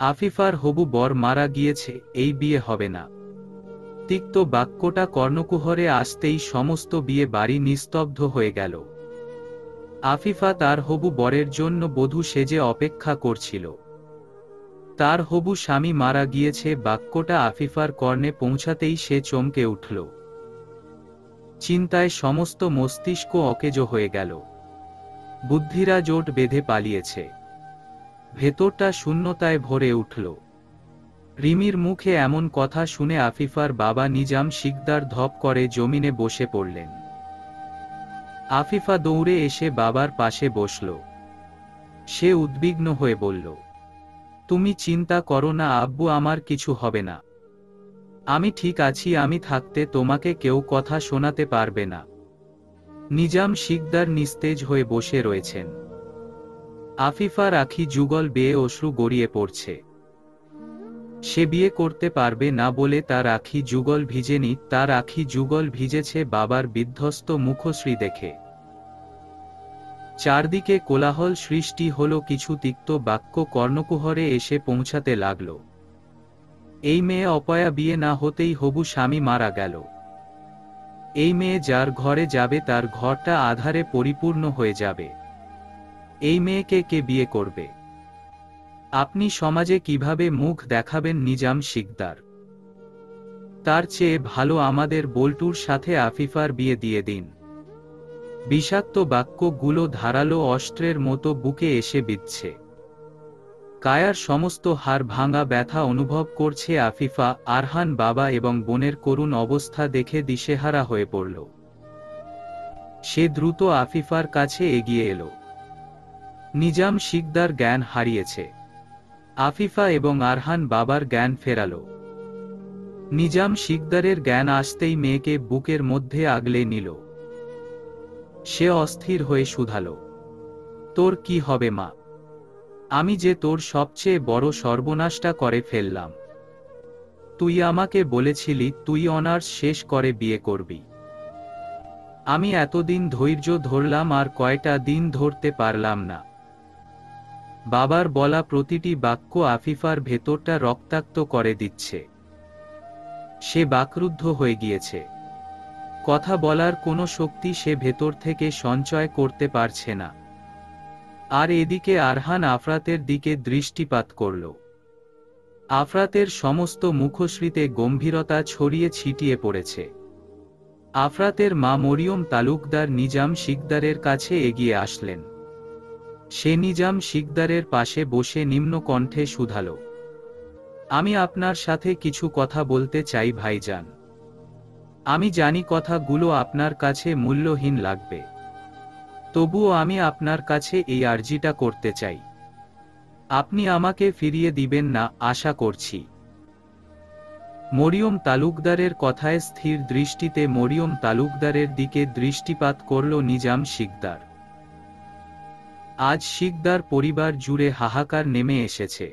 আফিফার হবু বর মারা গিয়েছে, এই বিয়ে হবে না। তিক্ত বাক্যটা কর্ণকুহরে আসতেই সমস্ত বিয়ে বাড়ি নিস্তব্ধ হয়ে গেল। আফিফা তার হবু বরের জন্য বধূ সেজে অপেক্ষা করছিল। তার হবু স্বামী মারা গিয়েছে বাক্যটা আফিফার কর্ণে পৌঁছাতেই সে চমকে উঠল। চিন্তায় সমস্ত মস্তিষ্ক অকেজো হয়ে গেল। বুদ্ধিরা জোট বেঁধে পালিয়েছে। ভেতরটা শূন্যতায় ভরে উঠল। রিমির মুখে এমন কথা শুনে আফিফার বাবা নিজাম শিকদার ধপ করে জমিনে বসে পড়লেন। আফিফা দৌড়ে এসে বাবার পাশে বসল। সে উদ্বিগ্ন হয়ে বলল, তুমি চিন্তা করো না আব্বু, আমার কিছু হবে না। আমি ঠিক আছি, আমি থাকতে তোমাকে কেউ কথা শোনাতে পারবে না। নিজাম শিকদার নিস্তেজ হয়ে বসে রয়েছেন। আফিফার আখি যুগল বেয়ে অশ্রু গড়িয়ে পড়ছে। সে বিয়ে করতে পারবে না বলে তার আখি যুগল ভিজেনি, তার আখি যুগল ভিজেছে বাবার বিধ্বস্ত মুখশ্রী দেখে। চারদিকে কোলাহল সৃষ্টি হল, কিছু তিক্ত বাক্য কর্ণকুহরে এসে পৌঁছাতে লাগল। এই মেয়ে অপয়া বিয়ে না হতেই হবু স্বামী মারা গেল। এই মেয়ে যার ঘরে যাবে তার ঘরটা আধারে পরিপূর্ণ হয়ে যাবে। এই মেয়েকে কে বিয়ে করবে? আপনি সমাজে কিভাবে মুখ দেখাবেন নিজাম শিকদার? তার চেয়ে ভালো আমাদের বল্টুর সাথে আফিফার বিয়ে দিয়ে দিন। বিষাক্ত বাক্যগুলো ধারালো অস্ত্রের মতো বুকে এসে বিঁধছে। কায়ার সমস্ত হাড় ভাঙা ব্যথা অনুভব করছে আফিফা। আরহান বাবা এবং বোনের করুণ অবস্থা দেখে দিশেহারা হয়ে পড়ল। সে দ্রুত আফিফার কাছে এগিয়ে এলো। নিজাম শিকদার জ্ঞান হারিয়েছে। আফিফা এবং আরহান বাবার জ্ঞান ফেরালো। নিজাম শিকদারের জ্ঞান আসতেই মেয়েকে বুকের মধ্যে আগলে নিল। সে অস্থির হয়ে শুধালো, তোর কি হবে মা? আমি যে তোর সবচেয়ে বড় সর্বনাশটা করে ফেললাম। তুই আমাকে বলেছিলি তুই অনার্স শেষ করে বিয়ে করবি। আমি এতদিন ধৈর্য ধরলাম, আর কয়টা দিন ধরতে পারলাম না। বাবার বলা প্রতিটি বাক্য আফিফার ভেতরটা রক্তাক্ত করে দিচ্ছে। সে বাকরুদ্ধ হয়ে গিয়েছে। কথা বলার কোনো শক্তি সে ভেতর থেকে সঞ্চয় করতে পারছে না। আর এদিকে আরহান আফরাতের দিকে দৃষ্টিপাত করল। আফরাতের সমস্ত মুখশ্রীতে গম্ভীরতা ছড়িয়ে ছিটিয়ে পড়েছে। আফরাতের মা মরিয়ম তালুকদার নিজাম শিকদারের কাছে এগিয়ে আসলেন। সে নিজাম শিকদারের পাশে বসে নিম্ন কণ্ঠে শুধালো, আমি আপনার সাথে কিছু কথা বলতে চাই ভাইজান। আমি জানি কথাগুলো আপনার কাছে মূল্যহীন লাগবে, তবুও আমি আপনার কাছে এই আর্জিটা করতে চাই। আপনি আমাকে ফিরিয়ে দিবেন না আশা করছি। মরিয়ম তালুকদারের কথায় স্থির দৃষ্টিতে মরিয়ম তালুকদারের দিকে দৃষ্টিপাত করল নিজাম শিকদার। আজ শিকদার পরিবার জুড়ে হাহাকার নেমে এসেছে।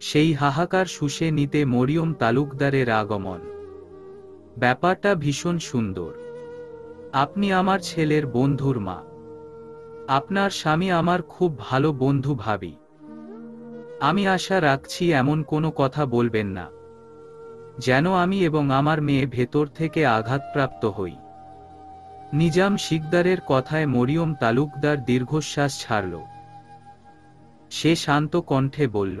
সেই হাহাকার শুষে নিতে মরিয়ম তালুকদারের আগমন। ব্যাপারটা ভীষণ সুন্দর। আপনি আমার ছেলের বন্ধুর মা। আপনার স্বামী আমার খুব ভালো বন্ধু ভাবি। আমি আশা রাখছি এমন কোনো কথা বলবেন না যেন আমি এবং আমার মেয়ে ভেতর থেকে আঘাতপ্রাপ্ত হই। নিজাম শিকদারের কথায় মরিয়ম তালুকদার দীর্ঘশ্বাস ছাড়ল। সে শান্ত কণ্ঠে বলল,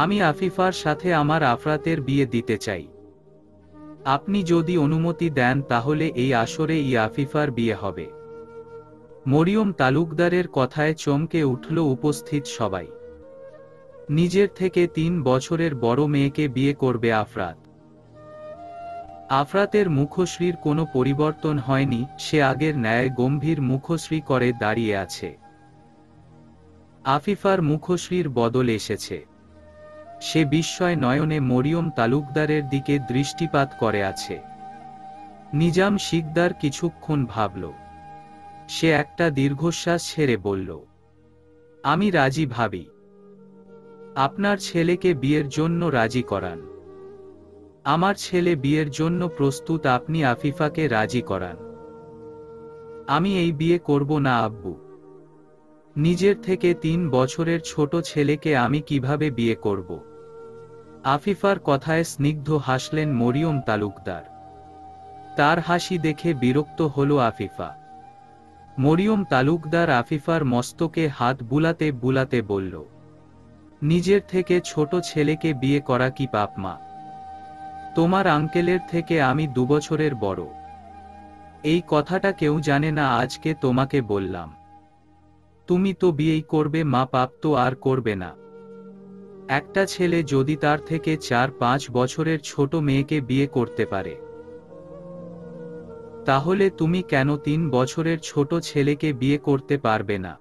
আমি আফিফার সাথে আমার আফরাতের বিয়ে দিতে চাই। আপনি যদি অনুমতি দেন তাহলে এই আসরে আফিফার বিয়ে হবে। মরিয়ম তালুকদারের কথায় চমকে উঠল উপস্থিত সবাই। নিজের থেকে 3 বছরের বড় মেয়েকে বিয়ে করবে আফরাত। আফরাতের মুখশ্রীর কোনো পরিবর্তন হয়নি, সে আগের ন্যায় গম্ভীর মুখশ্রী করে দাঁড়িয়ে আছে। আফিফার মুখশ্রীর বদল এসেছে। সে বিস্ময় নয়নে মরিয়ম তালুকদারের দিকে দৃষ্টিপাত করে আছে। নিজাম শিকদার কিছুক্ষণ ভাবল। সে একটা দীর্ঘশ্বাস ছেড়ে বলল, আমি রাজি ভাবি। আপনার ছেলেকে বিয়ের জন্য রাজি করান। আমার ছেলে বিয়ের জন্য প্রস্তুত, আপনি আফিফাকে রাজি করান। আমি এই বিয়ে করব না আব্বু। নিজের থেকে 3 বছরের ছোট ছেলেকে আমি কিভাবে বিয়ে করব? আফিফার কথায় স্নিগ্ধ হাসলেন মরিয়ম তালুকদার। তার হাসি দেখে বিরক্ত হল আফিফা। মরিয়ম তালুকদার আফিফার মস্তকে হাত বুলাতে বুলাতে বলল, নিজের থেকে ছোট ছেলেকে বিয়ে করা কি পাপ মা? তোমার আঙ্কেলের থেকে আমি 2 বছরের বড়। এই কথাটা কেউ জানে না, আজকে তোমাকে বললাম। তুমি তো বিয়েই করবে মা, পাপ তো আর করবে না। একটা ছেলে যদি তার থেকে 4-5 বছরের ছোট মেয়েকে বিয়ে করতে পারে, তাহলে তুমি কেন 3 বছরের ছোট ছেলেকে বিয়ে করতে পারবে না?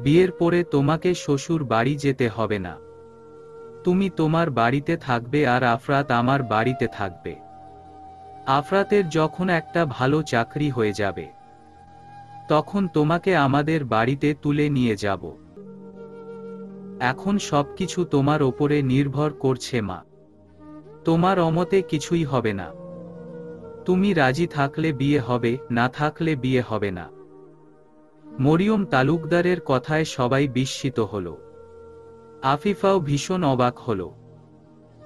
বিয়ের পরে তোমাকে শ্বশুর বাড়ি যেতে হবে না। তুমি তোমার বাড়িতে থাকবে আর আফরাত আমার বাড়িতে থাকবে। আফরাতের যখন একটা ভালো চাকরি হয়ে যাবে, তখন তোমাকে আমাদের বাড়িতে তুলে নিয়ে যাব। এখন সবকিছু তোমার ওপরে নির্ভর করছে মা। তোমার অমতে কিছুই হবে না। তুমি রাজি থাকলে বিয়ে হবে, না থাকলে বিয়ে হবে না। মরিয়ম তালুকদারের কথায় সবাই বিস্মিত হল। আফিফাও ভীষণ অবাক হল।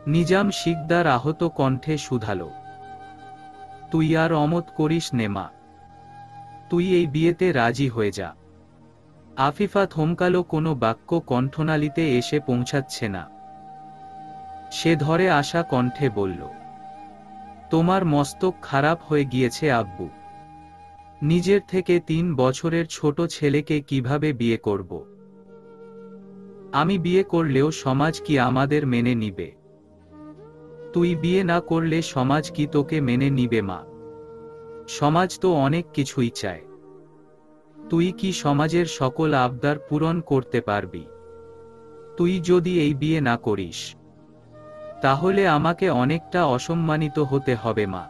নিজাম শিকদার আহত কণ্ঠে শুধালো, তুই আর অমত করিস নে মা, তুই এই বিয়েতে রাজি হয়ে যা। আফিফা থমকালো, কোনো বাক্য কণ্ঠনালীতে এসে পৌঁছাচ্ছে না। সে ধরে আসা কণ্ঠে বলল, তোমার মস্তক খারাপ হয়ে গিয়েছে আব্বু। নিজের থেকে 3 বছরের ছোট ছেলেকে কিভাবে বিয়ে করব? আমি বিয়ে করলেও সমাজ কি আমাদের মেনে নিবে? তুই বিয়ে না করলে সমাজ কি তোকে মেনে নিবে মা? সমাজ তো অনেক কিছুই চায়। তুই কি সমাজের সকল আবদার পূরণ করতে পারবি? তুই যদি এই বিয়ে না করিস, তাহলে আমাকে অনেকটা অসম্মানিত হতে হবে মা।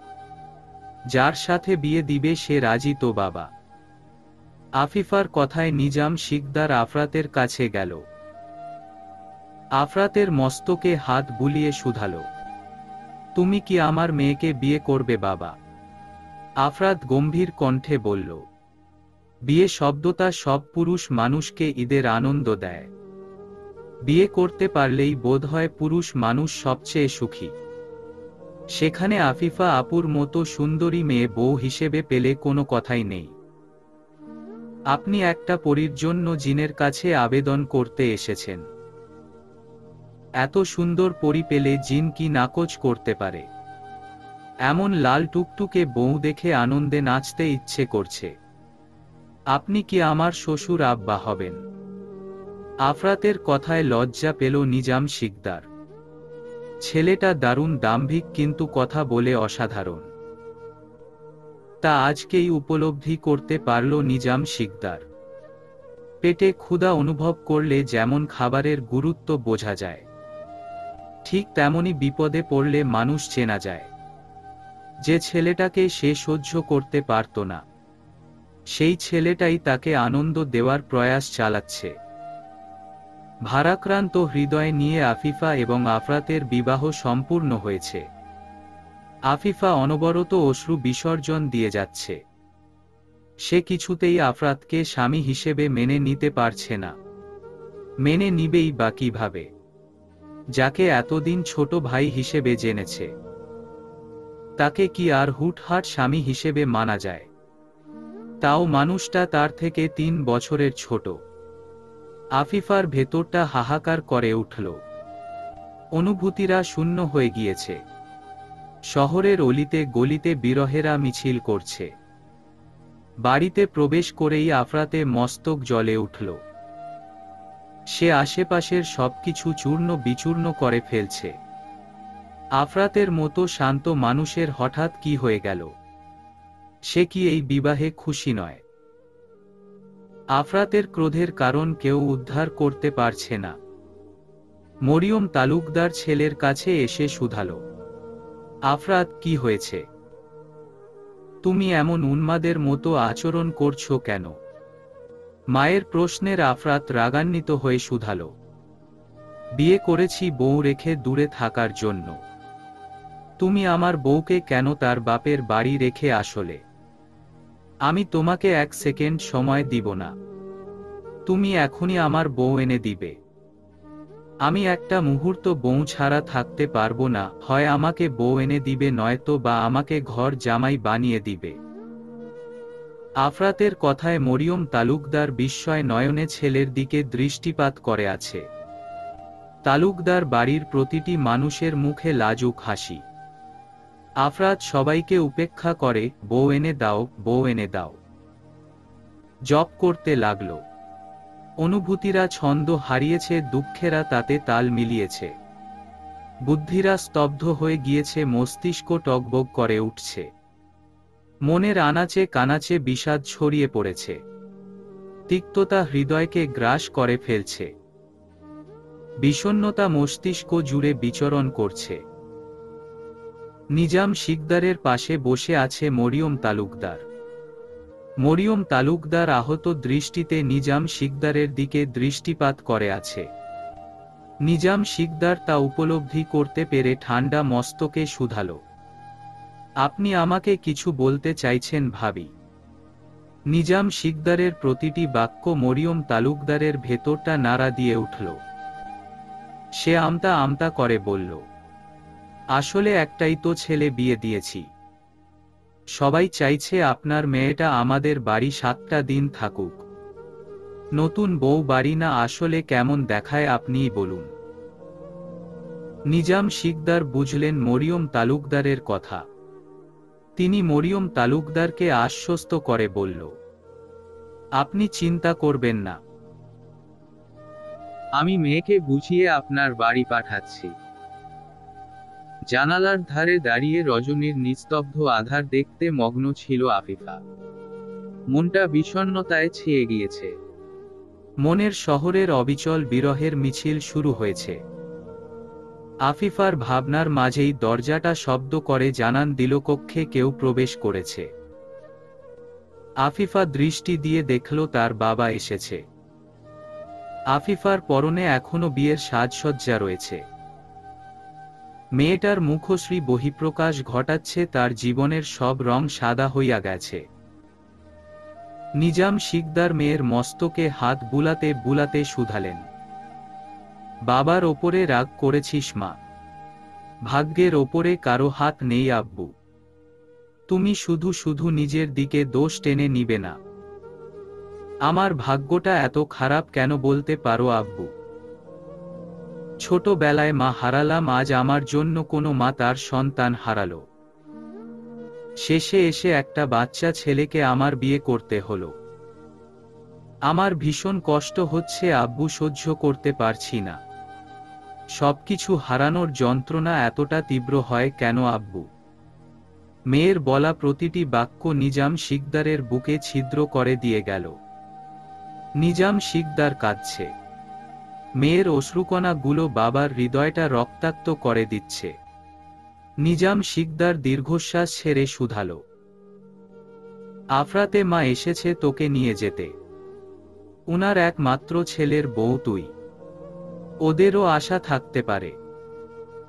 যার সাথে বিয়ে দিবে সে রাজি তো বাবা? আফিফার কথায় নিজাম শিকদার আফরাতের কাছে গেল। আফরাতের মস্তকে হাত বুলিয়ে শুধালো, তুমি কি আমার মেয়েকে বিয়ে করবে বাবা? আফরাত গম্ভীর কণ্ঠে বলল, বিয়ে শব্দটা সব পুরুষ মানুষকে ঈদের আনন্দ দেয়। বিয়ে করতে পারলেই বোধহয় পুরুষ মানুষ সবচেয়ে সুখী। সেখানে আফিফা আপুর মতো সুন্দরী মেয়ে বউ হিসেবে পেলে কোনো কথাই নেই। আপনি একটা পরীর জন্য জিনের কাছে আবেদন করতে এসেছেন। এত সুন্দর পরী পেলে জিন কি নাকচ করতে পারে? এমন লাল টুকটুকে বউ দেখে আনন্দে নাচতে ইচ্ছে করছে। আপনি কি আমার শ্বশুর আব্বা হবেন? আফরাতের কথায় লজ্জা পেল নিজাম শিকদার। ছেলেটা দারুণ দাম্ভিক, কিন্তু কথা বলে অসাধারণ। তা আজকেই উপলব্ধি করতে পারল নিজাম শিকদার। পেটে ক্ষুধা অনুভব করলে যেমন খাবারের গুরুত্ব বোঝা যায়, ঠিক তেমনি বিপদে পড়লে মানুষ চেনা যায়। যে ছেলেটাকে সে সহ্য করতে পারত না, সেই ছেলেটাই তাকে আনন্দ দেওয়ার প্রয়াস চালাচ্ছে। ভারাক্রান্ত হৃদয় নিয়ে আফিফা এবং আফরাতের বিবাহ সম্পূর্ণ হয়েছে। আফিফা অনবরত অশ্রু বিসর্জন দিয়ে যাচ্ছে। সে কিছুতেই আফরাতকে স্বামী হিসেবে মেনে নিতে পারছে না। মেনে নিবেই বা কিভাবে, যাকে এতদিন ছোট ভাই হিসেবে জেনেছে? তাকে কি আর হুটহাট স্বামী হিসেবে মানা যায়? তাও মানুষটা তার থেকে 3 বছরের ছোট। আফিফার ভেতরটা হাহাকার করে উঠল। অনুভূতিরা শূন্য হয়ে গিয়েছে। শহরের অলিতে গলিতে বিরহেরা মিছিল করছে। বাড়িতে প্রবেশ করেই আফরাতে মস্তক জ্বলে উঠল। সে আশেপাশের সবকিছু চূর্ণ বিচূর্ণ করে ফেলছে। আফরাতের মতো শান্ত মানুষের হঠাৎ কি হয়ে গেল? সে কি এই বিবাহে খুশি নয়? আফরাতের ক্রোধের কারণ কেউ উদ্ধার করতে পারছে না। মরিয়ম তালুকদার ছেলের কাছে এসে শুধালো, আফরাত, কি হয়েছে? তুমি এমন উন্মাদের মতো আচরণ করছো কেন? মায়ের প্রশ্নের আফরাত রাগান্বিত হয়ে শুধালো, বিয়ে করেছি বউ রেখে দূরে থাকার জন্য। তুমি আমার বউকে কেন তার বাপের বাড়ি রেখে আসলে? আমি তোমাকে 1 সেকেন্ড সময় দিব না। তুমি এখনই আমার বউ এনে দিবে। আমি একটা মুহূর্ত বউ ছাড়া থাকতে পারবো না, হয় আমাকে বউ এনে দিবে নয়তো বা আমাকে ঘর জামাই বানিয়ে দিবে। আফরাতের কথায় মরিয়ম তালুকদার বিস্ময় নয়নে ছেলের দিকে দৃষ্টিপাত করে আছে। তালুকদার বাড়ির প্রতিটি মানুষের মুখে লাজুক হাসি। আফরাত সবাইকে উপেক্ষা করে, বউ এনে দাও, বউ এনে দাও জপ করতে লাগল। অনুভূতিরা ছন্দ হারিয়েছে, দুঃখেরা তাতে তাল মিলিয়েছে। বুদ্ধিরা স্তব্ধ হয়ে গিয়েছে, মস্তিষ্ক টগবগ করে উঠছে। মনের আনাচে কানাচে বিষাদ ছড়িয়ে পড়েছে। তিক্ততা হৃদয়কে গ্রাস করে ফেলছে। বিষণ্ণতা মস্তিষ্ক জুড়ে বিচরণ করছে। নিজাম শিকদারের পাশে বসে আছে মরিয়ম তালুকদার। মরিয়ম তালুকদার আহত দৃষ্টিতে নিজাম শিকদারের দিকে দৃষ্টিপাত করে আছে। নিজাম শিকদার তা উপলব্ধি করতে পেরে ঠান্ডা মস্তকে শুধালো, আপনি আমাকে কিছু বলতে চাইছেন ভাবি? নিজাম শিকদারের প্রতিটি বাক্য মরিয়ম তালুকদারের ভেতরটা নাড়া দিয়ে উঠল। সে আমতা আমতা করে বলল, আসলে একটাই তো ছেলে বিয়ে দিয়েছি। সবাই চাইছে আপনার মেয়েটা আমাদের বাড়ি 7টা দিন থাকুক। নতুন বউ বাড়ি না আসলে কেমন দেখায় আপনিই বলুন। নিজাম শিকদার বুঝলেন মরিয়ম তালুকদারের কথা। তিনি মরিয়ম তালুকদারকে আশ্বস্ত করে বলল, আপনি চিন্তা করবেন না, আমি মেয়েকে বুঝিয়ে আপনার বাড়ি পাঠাচ্ছি। জানালার ধারে দাঁড়িয়ে রজনীর নিস্তব্ধ আধার দেখতে মগ্ন ছিল আফিফা। মনটা বিষণ্ণতায় ছেয়ে গিয়েছে। মনের শহরের অবিচল বিরহের মিছিল শুরু হয়েছে। আফিফার ভাবনার মাঝেই দরজাটা শব্দ করে জানান দিল কক্ষে কেউ প্রবেশ করেছে। আফিফা দৃষ্টি দিয়ে দেখল তার বাবা এসেছে। আফিফার পরনে এখনো বিয়ের সাজসজ্জা রয়েছে। মেয়েটার মুখশ্রী বহিঃপ্রকাশ ঘটাচ্ছে তার জীবনের সব রং সাদা হইয়া গেছে। নিজাম শিকদার মেয়ের মস্তকে হাত বুলাতে বুলাতে শুধালেন, বাবার ওপরে রাগ করেছিস মা? ভাগ্যের ওপরে কারো হাত নেই আব্বু। তুমি শুধু শুধু নিজের দিকে দোষ টেনে নিবে না। আমার ভাগ্যটা এত খারাপ কেন বলতে পারো আব্বু? ছোটবেলায় মা হারালাম, আজ আমার জন্য কোনো মা তার সন্তান হারালো। শেষে এসে একটা বাচ্চা ছেলেকে আমার বিয়ে করতে হলো। আমার ভীষণ কষ্ট হচ্ছে আব্বু, সহ্য করতে পারছি না। সবকিছু হারানোর যন্ত্রণা এতটা তীব্র হয় কেন আব্বু? মেয়ের বলা প্রতিটি বাক্য নিজাম শিকদারের বুকে ছিদ্র করে দিয়ে গেল। নিজাম শিকদার কাঁদছে। মেয়ের অশ্রুকণাগুলো বাবার হৃদয়টা রক্তাক্ত করে দিচ্ছে। নিজাম শিকদার দীর্ঘশ্বাস ছেড়ে শুধালো, আফরাতে মা এসেছে তোকে নিয়ে যেতে। উনার একমাত্র ছেলের বউ তুই। ওদেরও আশা থাকতে পারে।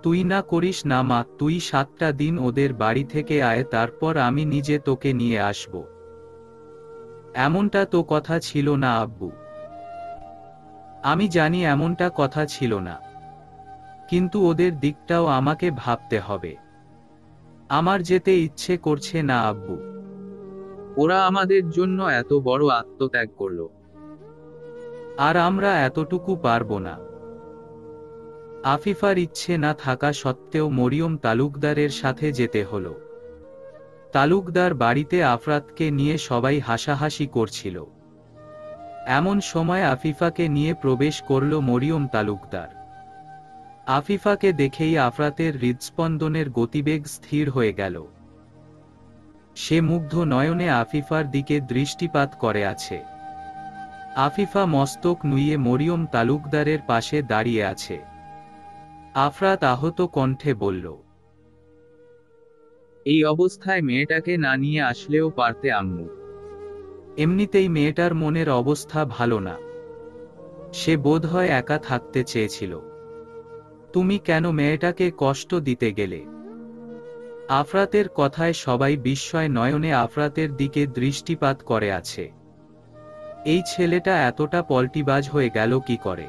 তুই না করিস না মা, তুই 7টা দিন ওদের বাড়ি থেকে আয়, তারপর আমি নিজে তোকে নিয়ে আসব। এমনটা তো কথা ছিল না আব্বু। আমি জানি এমনটা কথা ছিল না, কিন্তু ওদের দিকটাও আমাকে ভাবতে হবে। আমার যেতে ইচ্ছে করছে না আব্বু। ওরা আমাদের জন্য এত বড় আত্মত্যাগ করলো, আর আমরা এতটুকু পারবো না। আফিফার ইচ্ছে না থাকা সত্ত্বেও মরিয়ম তালুকদারের সাথে যেতে হলো। তালুকদার বাড়িতে আফরাতকে নিয়ে সবাই হাসাহাসি করছিল। এমন সময় আফিফাকে নিয়ে প্রবেশ করল মরিয়ম তালুকদার। আফিফাকে দেখেই আফরাতের হৃদস্পন্দনের গতিবেগ স্থির হয়ে গেল। সে মুগ্ধ নয়নে আফিফার দিকে দৃষ্টিপাত করে আছে। আফিফা মস্তক নুইয়ে মরিয়ম তালুকদারের পাশে দাঁড়িয়ে আছে। আফরাত আহত কণ্ঠে বলল, এই অবস্থায় মেয়েটাকে না নিয়ে আসলেও পারতে আম্মু। এমনিতেই মেয়েটার মনের অবস্থা ভালো না। সে বোধহয় একা থাকতে চেয়েছিল। তুমি কেন মেয়েটাকে কষ্ট দিতে গেলে? আফরাতের কথায় সবাই বিস্ময় নয়নে আফরাতের দিকে দৃষ্টিপাত করে আছে। এই ছেলেটা এতটা পল্টিবাজ হয়ে গেল কি করে?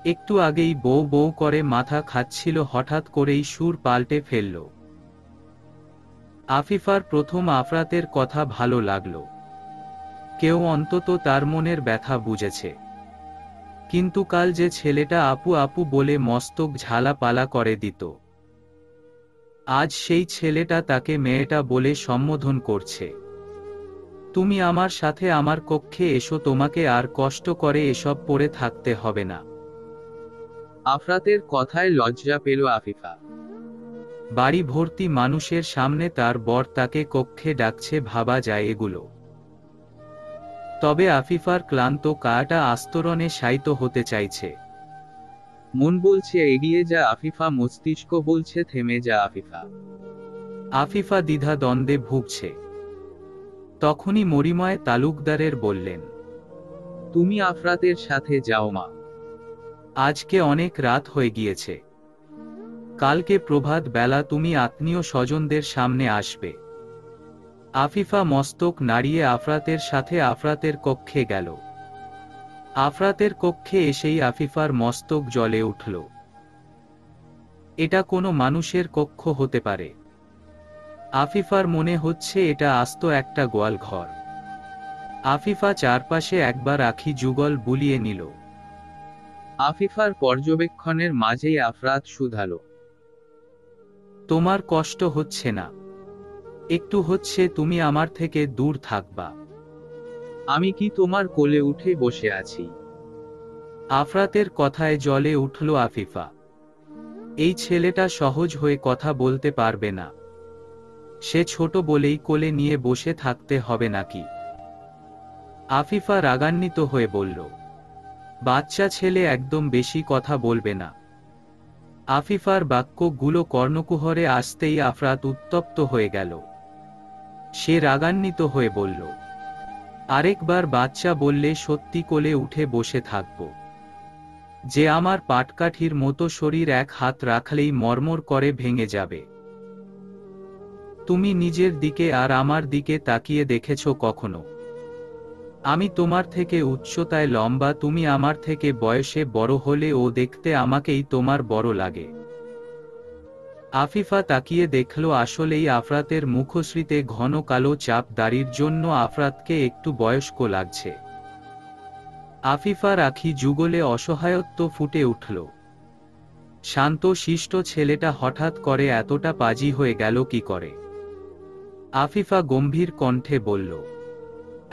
একটু আগেই বউ বউ করে মাথা খাচ্ছিল, হঠাৎ করেই সুর পাল্টে ফেলল। আফিফার প্রথম আফরাতের কথা ভালো লাগলো। কেউ অন্তত তার মনের ব্যথা বুঝেছে। কিন্তু কাল যে ছেলেটা আপু আপু বলে মস্তক ঝালাপালা করে দিত, আজ সেই ছেলেটা তাকে মেয়েটা বলে সম্বোধন করছে। তুমি আমার সাথে আমার কক্ষে এসো, তোমাকে আর কষ্ট করে এসব পড়ে থাকতে হবে না। আফরাতের কথায় লজ্জা পেল আফিফা। বাড়ি ভর্তি মানুষের সামনে তার বর তাকে কক্ষে ডাকছে, ভাবা যায় এগুলো? তবে আফিফার ক্লান্ত কায়াটা আস্তরণে শায়িত হতে চাইছে। মন বলছে এগিয়ে যা আফিফা, মস্তিষ্ক বলছে থেমে যা আফিফা। আফিফা দ্বিধা দ্বন্দ্বে ভুগছে। তখনই মরিময় তালুকদারের বললেন, তুমি আফরাতের সাথে যাও মা। আজকে অনেক রাত হয়ে গিয়েছে। কালকে প্রভাত বেলা তুমি আত্মীয় স্বজনদের সামনে আসবে। আফিফা মস্তক নাড়িয়ে আফরাতের সাথে আফরাতের কক্ষে গেল। আফরাতের কক্ষে এসেই আফিফার মস্তক জ্বলে উঠল। এটা কোনো মানুষের কক্ষ হতে পারে? আফিফার মনে হচ্ছে এটা আস্ত একটা গোয়ালঘর। আফিফা চারপাশে একবার আখি যুগল বুলিয়ে নিল। আফিফার পর্যবেক্ষণের মাঝেই আফরাত শুধালো, তোমার কষ্ট হচ্ছে না? একটু হচ্ছে, তুমি আমার থেকে দূর থাকবা। আমি কি তোমার কোলে উঠে বসে আছি? আফরাতের কথায় জ্বলে উঠল আফিফা। এই ছেলেটা সহজ হয়ে কথা বলতে পারবে না। সে ছোট বলেই কোলে নিয়ে বসে থাকতে হবে নাকি? আফিফা রাগান্বিত হয়ে বলল, বাচ্চা ছেলে, একদম বেশি কথা বলবে না। আফিফার বাক্যগুলো কর্ণকুহরে আসতেই আফরাত উত্তপ্ত হয়ে গেল। সে রাগান্বিত হয়ে বলল, আরেকবার বাচ্চা বললে সত্যি কোলে উঠে বসে থাকব। যে আমার পাটকাঠির মতো শরীর এক হাত রাখলেই মরমর করে ভেঙে যাবে। তুমি নিজের দিকে আর আমার দিকে তাকিয়ে দেখেছ কখনো? আমি তোমার থেকে উচ্চতায় লম্বা, তুমি আমার থেকে বয়সে বড় হলে ও দেখতে আমাকেই তোমার বড় লাগে। আফিফা তাকিয়ে দেখল আসলেই আফরাতের মুখশ্রীতে ঘন কালো চাপ দাড়ির জন্য আফরাতকে একটু বয়স্ক লাগছে। আফিফার আখি যুগলে অসহায়ত্ব ফুটে উঠল। শান্ত শিষ্ট ছেলেটা হঠাৎ করে এতটা পাজি হয়ে গেল কি করে? আফিফা গম্ভীর কণ্ঠে বলল,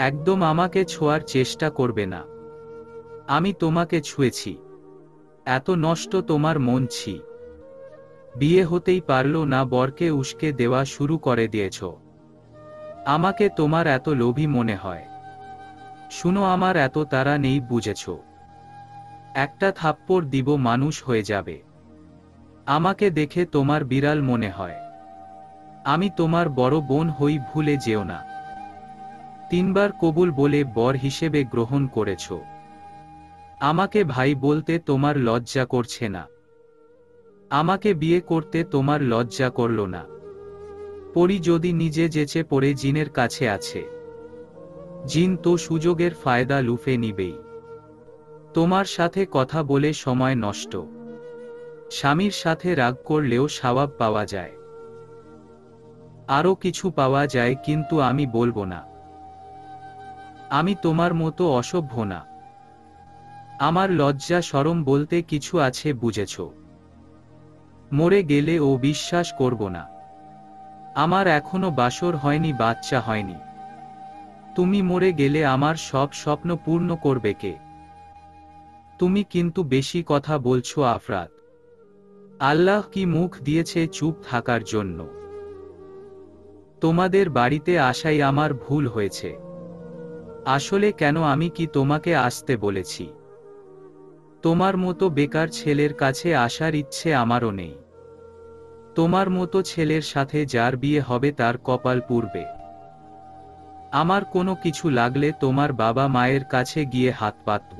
একদম আমাকে ছোঁয়ার চেষ্টা করবে না। আমি তোমাকে ছুঁয়েছি? এত নষ্ট তোমার মন? ছি! বিয়ে হতেই পারল না, বরকে উস্কে দেওয়া শুরু করে দিয়েছ। আমাকে তোমার এত লোভী মনে হয়? শুনো, আমার এত তাড়া নেই, বুঝেছ? একটা থাপ্পড় দিব, মানুষ হয়ে যাবে। আমাকে দেখে তোমার বিড়াল মনে হয়? আমি তোমার বড় বোন হই, ভুলে যেও না। 3 বার কবুল বলে বর হিসেবে গ্রহণ করেছ। আমাকে ভাই বলতে তোমার লজ্জা করছে না? আমাকে বিয়ে করতে তোমার লজ্জা করল না? পরি যদি নিজে যেচে পড়ে জিনের কাছে আছে, জিন তো সুযোগের ফায়দা লুফে নিবেই। তোমার সাথে কথা বলে সময় নষ্ট। স্বামীর সাথে রাগ করলেও সওয়াব পাওয়া যায়। আরও কিছু পাওয়া যায়, কিন্তু আমি বলবো না। আমি তোমার মতো অসভ্য না। আমার লজ্জা শরম বলতে কিছু আছে, বুঝেছ? মরে গেলে ও বিশ্বাস করব না। আমার এখনো বাসর হয়নি, বাচ্চা হয়নি। তুমি মরে গেলে আমার সব স্বপ্ন পূর্ণ করবে কে? তুমি কিন্তু বেশি কথা বলছো আফরাত। আল্লাহ কি মুখ দিয়েছে চুপ থাকার জন্য? তোমাদের বাড়িতে আসাই আমার ভুল হয়েছে। আসলে কেন, আমি কি তোমাকে আসতে বলেছি? তোমার মতো বেকার ছেলের কাছে আসার ইচ্ছে আমারও নেই। তোমার মতো ছেলের সাথে যার বিয়ে হবে তার কপাল পুড়বে। আমার কোনো কিছু লাগলে তোমার বাবা মায়ের কাছে গিয়ে হাত পাতব।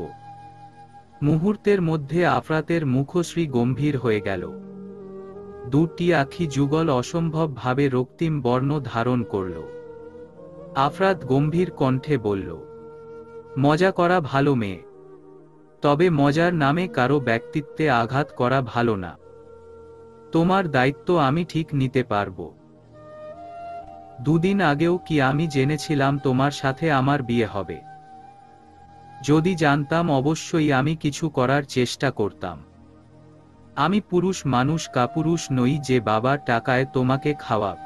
মুহূর্তের মধ্যে আফরাতের মুখশ্রী গম্ভীর হয়ে গেল। দুটি আখি যুগল অসম্ভবভাবে রক্তিম বর্ণ ধারণ করল। আফরাত গম্ভীর কণ্ঠে বলল, মজা করা ভালো মেয়ে, তবে মজার নামে কারো ব্যক্তিত্বে আঘাত করা ভালো না। তোমার দায়িত্ব আমি ঠিক নিতে পারবো। দুদিন আগেও কি আমি জেনেছিলাম তোমার সাথে আমার বিয়ে হবে? যদি জানতাম অবশ্যই আমি কিছু করার চেষ্টা করতাম। আমি পুরুষ মানুষ, কাপুরুষ নই যে বাবার টাকায় তোমাকে খাওয়াব।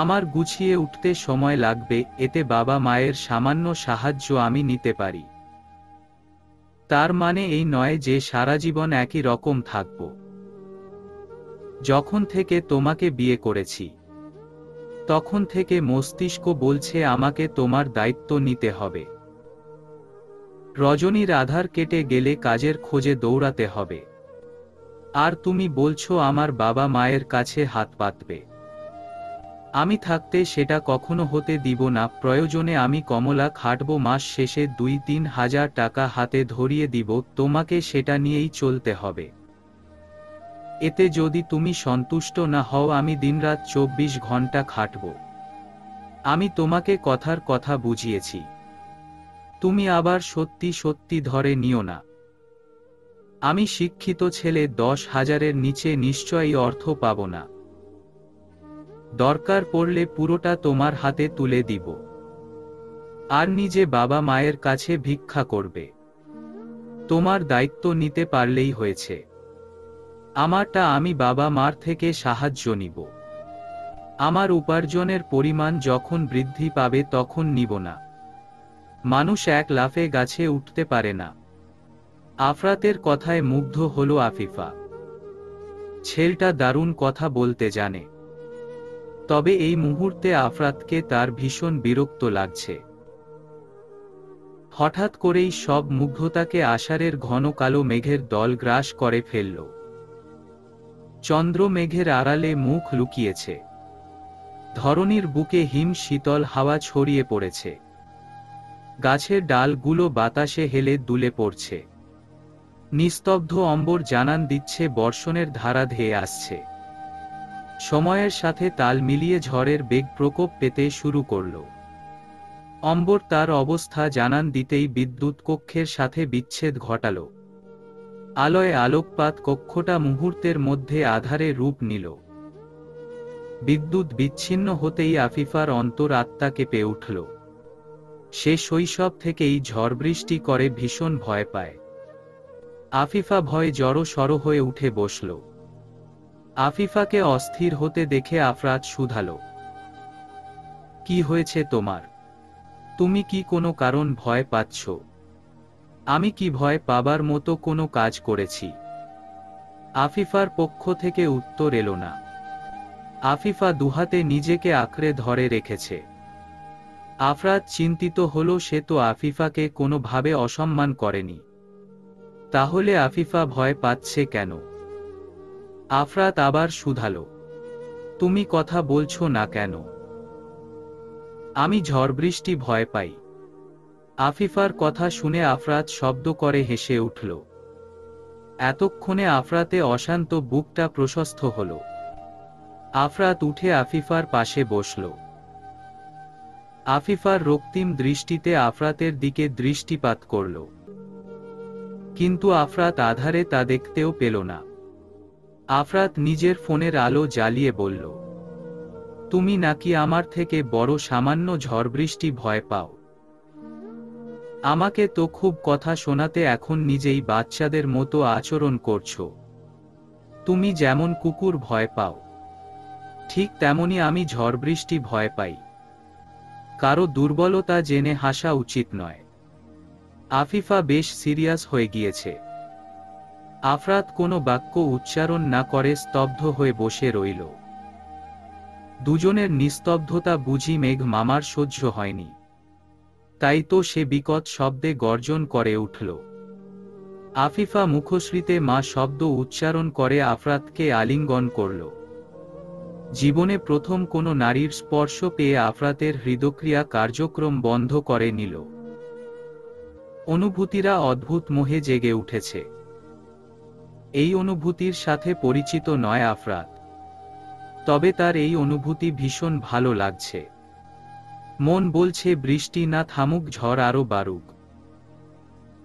আমার গুছিয়ে উঠতে সময় লাগবে, এতে বাবা মায়ের সামান্য সাহায্য আমি নিতে পারি। তার মানে এই নয় যে সারা জীবন একই রকম থাকব। যখন থেকে তোমাকে বিয়ে করেছি তখন থেকে মস্তিষ্ক বলছে আমাকে তোমার দায়িত্ব নিতে হবে। রজনীর আধার কেটে গেলে কাজের খোঁজে দৌড়াতে হবে। আর তুমি বলছো আমার বাবা মায়ের কাছে হাত পাতবে। আমি থাকতে সেটা কখনো হতে দিব না। প্রয়োজনে আমি কমলা খাটব, মাস শেষে 2-3 হাজার টাকা হাতে ধরিয়ে দিব, তোমাকে সেটা নিয়েই চলতে হবে। এতে যদি তুমি সন্তুষ্ট না হও আমি দিনরাত 24 ঘন্টা খাটব। আমি তোমাকে কথার কথা বুঝিয়েছি, তুমি আবার সত্যি সত্যি ধরে নিও না। আমি শিক্ষিত ছেলে, 10,000-এর নিচে নিশ্চয়ই অর্থ পাব না। দরকার পড়লে পুরোটা তোমার হাতে তুলে দিব, আর নিজে বাবা মায়ের কাছে ভিক্ষা করবে। তোমার দায়িত্ব নিতে পারলেই হয়েছে। আমারটা আমি বাবা মার থেকে সাহায্য নিব। আমার উপার্জনের পরিমাণ যখন বৃদ্ধি পাবে তখন নিব না। মানুষ এক লাফে গাছে উঠতে পারে না। আফরাতের কথায় মুগ্ধ হল আফিফা। ছেলেটা দারুণ কথা বলতে জানে। তবে এই মুহূর্তে আফরাতকে তার ভীষণ বিরক্ত লাগছে। হঠাৎ করেই সব মুগ্ধতাকে আষাঢ়ের ঘন কালো মেঘের দল গ্রাস করে ফেলল। চন্দ্র মেঘের আড়ালে মুখ লুকিয়েছে। ধরণীর বুকে হিম শীতল হাওয়া ছড়িয়ে পড়েছে। গাছের ডালগুলো বাতাসে হেলে দুলে পড়ছে। নিস্তব্ধ অম্বর জানান দিচ্ছে বর্ষণের ধারা ধেয়ে আসছে। সময়ের সাথে তাল মিলিয়ে ঝড়ের বেগ প্রকোপ পেতে শুরু করল। অম্বর তার অবস্থা জানান দিতেই বিদ্যুৎ কক্ষের সাথে বিচ্ছেদ ঘটাল। আলোয় আলোকপাত, কক্ষটা মুহূর্তের মধ্যে আধারে রূপ নিল। বিদ্যুৎ বিচ্ছিন্ন হতেই আফিফার অন্তর আত্মা কেঁপে উঠল। সে শৈশব থেকেই ঝড় বৃষ্টি করে ভীষণ ভয় পায়। আফিফা ভয়ে জড়ো সড়ো হয়ে উঠে বসল। আফিফাকে অস্থির হতে দেখে আফরাত শুধালো, কি হয়েছে তোমার? তুমি কি কোনো কারণ ভয় পাচ্ছ? আমি কি ভয় পাবার মতো কোনো কাজ করেছি? আফিফার পক্ষ থেকে উত্তর এলো না। আফিফা দুহাতে নিজেকে আঁকড়ে ধরে রেখেছে। আফরাত চিন্তিত হলো, সে তো আফিফাকে কোনোভাবে অসম্মান করেনি, তাহলে আফিফা ভয় পাচ্ছে কেন? আফরাত আবার শুধালো, তুমি কথা বলছো না কেন? আমি ঝড় বৃষ্টি ভয় পাই। আফিফার কথা শুনে আফরাত শব্দ করে হেসে উঠল। এতক্ষণে আফরাতে অশান্ত বুকটা প্রশস্ত হল। আফরাত উঠে আফিফার পাশে বসল। আফিফার রক্তিম দৃষ্টিতে আফরাতের দিকে দৃষ্টিপাত করল, কিন্তু আফরাত আধারে তা দেখতেও পেল না। আফরাত নিজের ফোনের আলো জ্বালিয়ে বলল, তুমি নাকি আমার থেকে বড় সামান্য ঝড় বৃষ্টি ভয় পাও? আমাকে তো খুব কথা শোনাতে এখন নিজেই বাচ্চাদের মতো আচরণ করছো। তুমি যেমন কুকুর ভয় পাও, ঠিক তেমনি আমি ঝড় বৃষ্টি ভয় পাই। কারো দুর্বলতা জেনে হাসা উচিত নয়। আফিফা বেশ সিরিয়াস হয়ে গিয়েছে। আফরাত কোনো বাক্য উচ্চারণ না করে স্তব্ধ হয়ে বসে রইল। দুজনের নিস্তব্ধতা বুঝি মেঘ মামার সহ্য হয়নি, তাই তো সে বিকট শব্দে গর্জন করে উঠল। আফিফা মুখশ্রীতে মা শব্দ উচ্চারণ করে আফরাতকে আলিঙ্গন করল। জীবনে প্রথম কোনো নারীর স্পর্শ পেয়ে আফরাতের হৃদক্রিয়া কার্যক্রম বন্ধ করে নিল। অনুভূতিরা অদ্ভুত মোহে জেগে উঠেছে। এই অনুভূতির সাথে পরিচিত নয় আফরাত, তবে তার এই অনুভূতি ভীষণ ভালো লাগছে। মন বলছে বৃষ্টি না থামুক, ঝড় আরো বাড়ুক,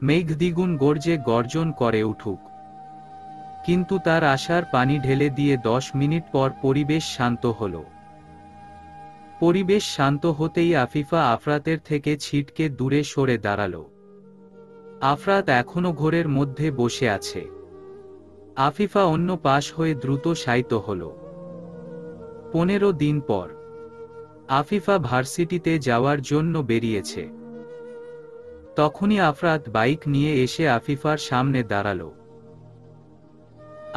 মেঘ দ্বিগুণ গর্জে গর্জন করে উঠুক। কিন্তু তার আশার পানি ঢেলে দিয়ে 10 মিনিট পর পরিবেশ শান্ত হলো। পরিবেশ শান্ত হতেই আফিফা আফরাতের থেকে ছিটকে দূরে সরে দাঁড়ালো। আফরাত এখনো ঘোরের মধ্যে বসে আছে। আফিফা অন্য পাশ হয়ে দ্রুত শায়িত হল। 15 দিন পর আফিফা ভার্সিটিতে যাওয়ার জন্য বেরিয়েছে। তখনই আফরাত বাইক নিয়ে এসে আফিফার সামনে দাঁড়ালো।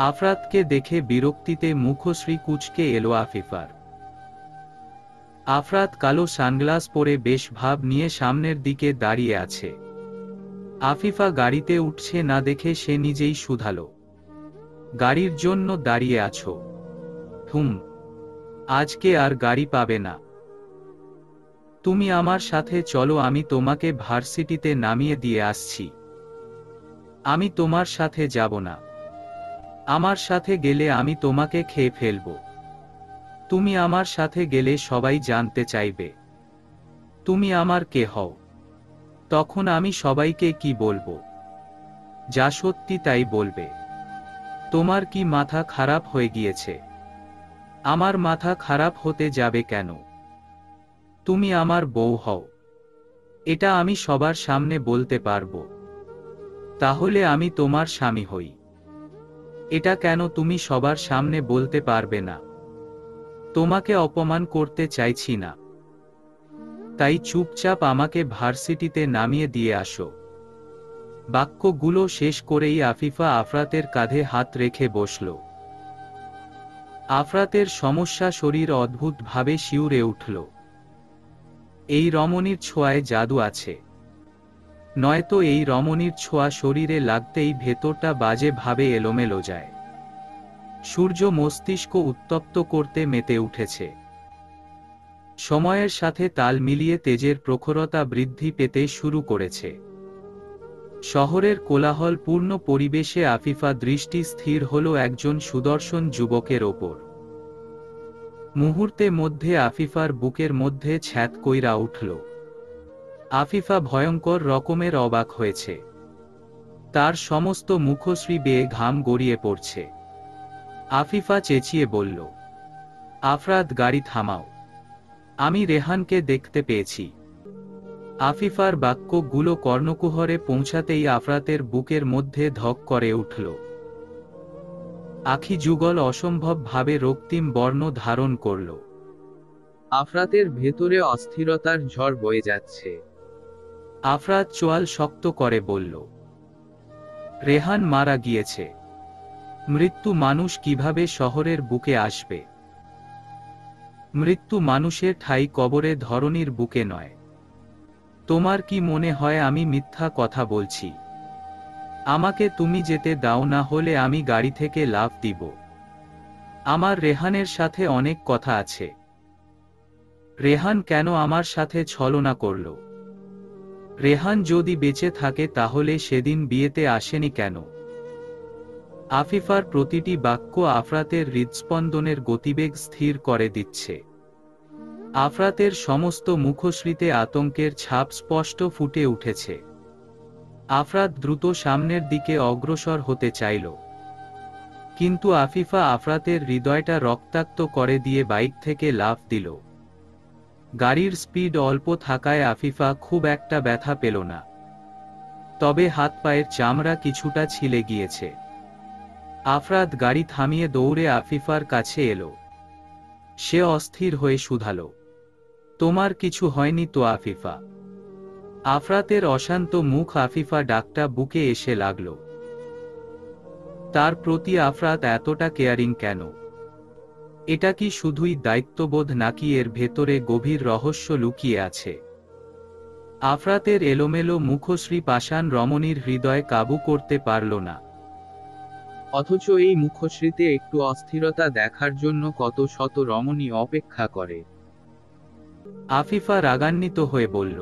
আফরাতকে দেখে বিরক্তিতে মুখশ্রী কুঁচকে এলো আফিফার। আফরাত কালো সানগ্লাস পরে বেশ ভাব নিয়ে সামনের দিকে দাঁড়িয়ে আছে। আফিফা গাড়িতে উঠছে না দেখে সে নিজেই শুধালো, গাড়ির জন্য দাঁড়িয়ে আছো? আজকে আর গাড়ি পাবে না। তুমি আমার সাথে চলো, আমি তোমাকে ভার্সিটিতে নামিয়ে দিয়ে আসছি। আমি তোমার সাথে যাব না। আমার সাথে গেলে আমি তোমাকে খেয়ে ফেলব। তুমি আমার সাথে গেলে সবাই জানতে চাইবে তুমি আমার কে হও। তখন আমি সবাইকে কি বলবো? যা সত্যি তাই বলবে। তোমার কি মাথা খারাপ হয়ে গিয়েছে? আমার মাথা খারাপ হতে যাবে কেন? তুমি আমার বউ হও, এটা আমি সবার সামনে বলতে পারবো। তাহলে আমি তোমার স্বামী হই, এটা কেন তুমি সবার সামনে বলতে পারবে না? তোমাকে অপমান করতে চাইছি না, তাই চুপচাপ আমাকে ভার্সিটিতে নামিয়ে দিয়ে আসো। বাক্যগুলো শেষ করেই আফিফা আফরাতের কাঁধে হাত রেখে বসল। আফরাতের সমস্যা শরীর অদ্ভুতভাবে শিউরে উঠল। এই রমণীর ছোঁয়ায় জাদু আছে, নয়তো এই রমণীর ছোঁয়া শরীরে লাগতেই ভেতরটা বাজে ভাবে এলোমেলো যায়। সূর্য মস্তিষ্ক উত্তপ্ত করতে মেতে উঠেছে। সময়ের সাথে তাল মিলিয়ে তেজের প্রখরতা বৃদ্ধি পেতে শুরু করেছে। শহরের কোলাহলপূর্ণ পরিবেশে আফিফা দৃষ্টি স্থির হল একজন সুদর্শন যুবকের ওপর। মুহূর্তে মধ্যে আফিফার বুকের মধ্যে ছ্যাদ কইরা উঠল। আফিফা ভয়ঙ্কর রকমের অবাক হয়েছে। তার সমস্ত মুখশ্রী বেয়ে ঘাম গড়িয়ে পড়ছে। আফিফা চেঁচিয়ে বলল, আফরাত, গাড়ি থামাও, আমি রেহানকে দেখতে পেয়েছি। আফিফার বাক্যগুলো কর্ণকুহরে পৌঁছাতেই আফরাতের বুকের মধ্যে ধক করে উঠল। আখি যুগল অসম্ভবভাবে রক্তিম বর্ণ ধারণ করল। আফরাতের ভেতরে অস্থিরতার ঝড় বয়ে যাচ্ছে। আফরাত চোয়াল শক্ত করে বলল, রেহান মারা গিয়েছে। মৃত্যু মানুষ কিভাবে শহরের বুকে আসবে? মৃত্যু মানুষের ঠাই কবরে, ধরনীর বুকে নয়। তোমার কি মনে হয় আমি মিথ্যা কথা বলছি? আমাকে তুমি যেতে দাও, না হলে আমি গাড়ি থেকে লাফ দিব। আমার রেহানের সাথে অনেক কথা আছে। রেহান কেন আমার সাথে ছলনা করল? রেহান যদি বেঁচে থাকে তাহলে সেদিন বিয়েতে আসেনি কেন? আফিফার প্রতিটি বাক্য আফরাতের হৃদস্পন্দনের গতিবেগ স্থির করে দিচ্ছে। আফরাতের সমস্ত মুখশ্রীতে আতঙ্কের ছাপ স্পষ্ট ফুটে উঠেছে। আফরাত দ্রুত সামনের দিকে অগ্রসর হতে চাইল, কিন্তু আফিফা আফরাতের হৃদয়টা রক্তাক্ত করে দিয়ে বাইক থেকে লাফ দিল। গাড়ির স্পিড অল্প থাকায় আফিফা খুব একটা ব্যথা পেল না, তবে হাত পায়ের চামড়া কিছুটা ছিলে গিয়েছে। আফরাত গাড়ি থামিয়ে দৌড়ে আফিফার কাছে এলো। সে অস্থির হয়ে শুধালো, তোমার কিছু হয়নি তো আফিফা? আফরাতের অশান্ত মুখ আফিফা ডাকটা বুকে এসে লাগল। তার প্রতি আফরাত এতটা কেয়ারিং কেন? এটা কি শুধুই দায়িত্ববোধ, নাকি এর ভেতরে গভীর রহস্য লুকিয়ে আছে? আফরাতের এলোমেলো মুখশ্রী পাষাণ রমণীর হৃদয় কাবু করতে পারল না। অথচ এই মুখশ্রীতে একটু অস্থিরতা দেখার জন্য কত শত রমণী অপেক্ষা করে। আফিফা রাগান্বিত হয়ে বলল,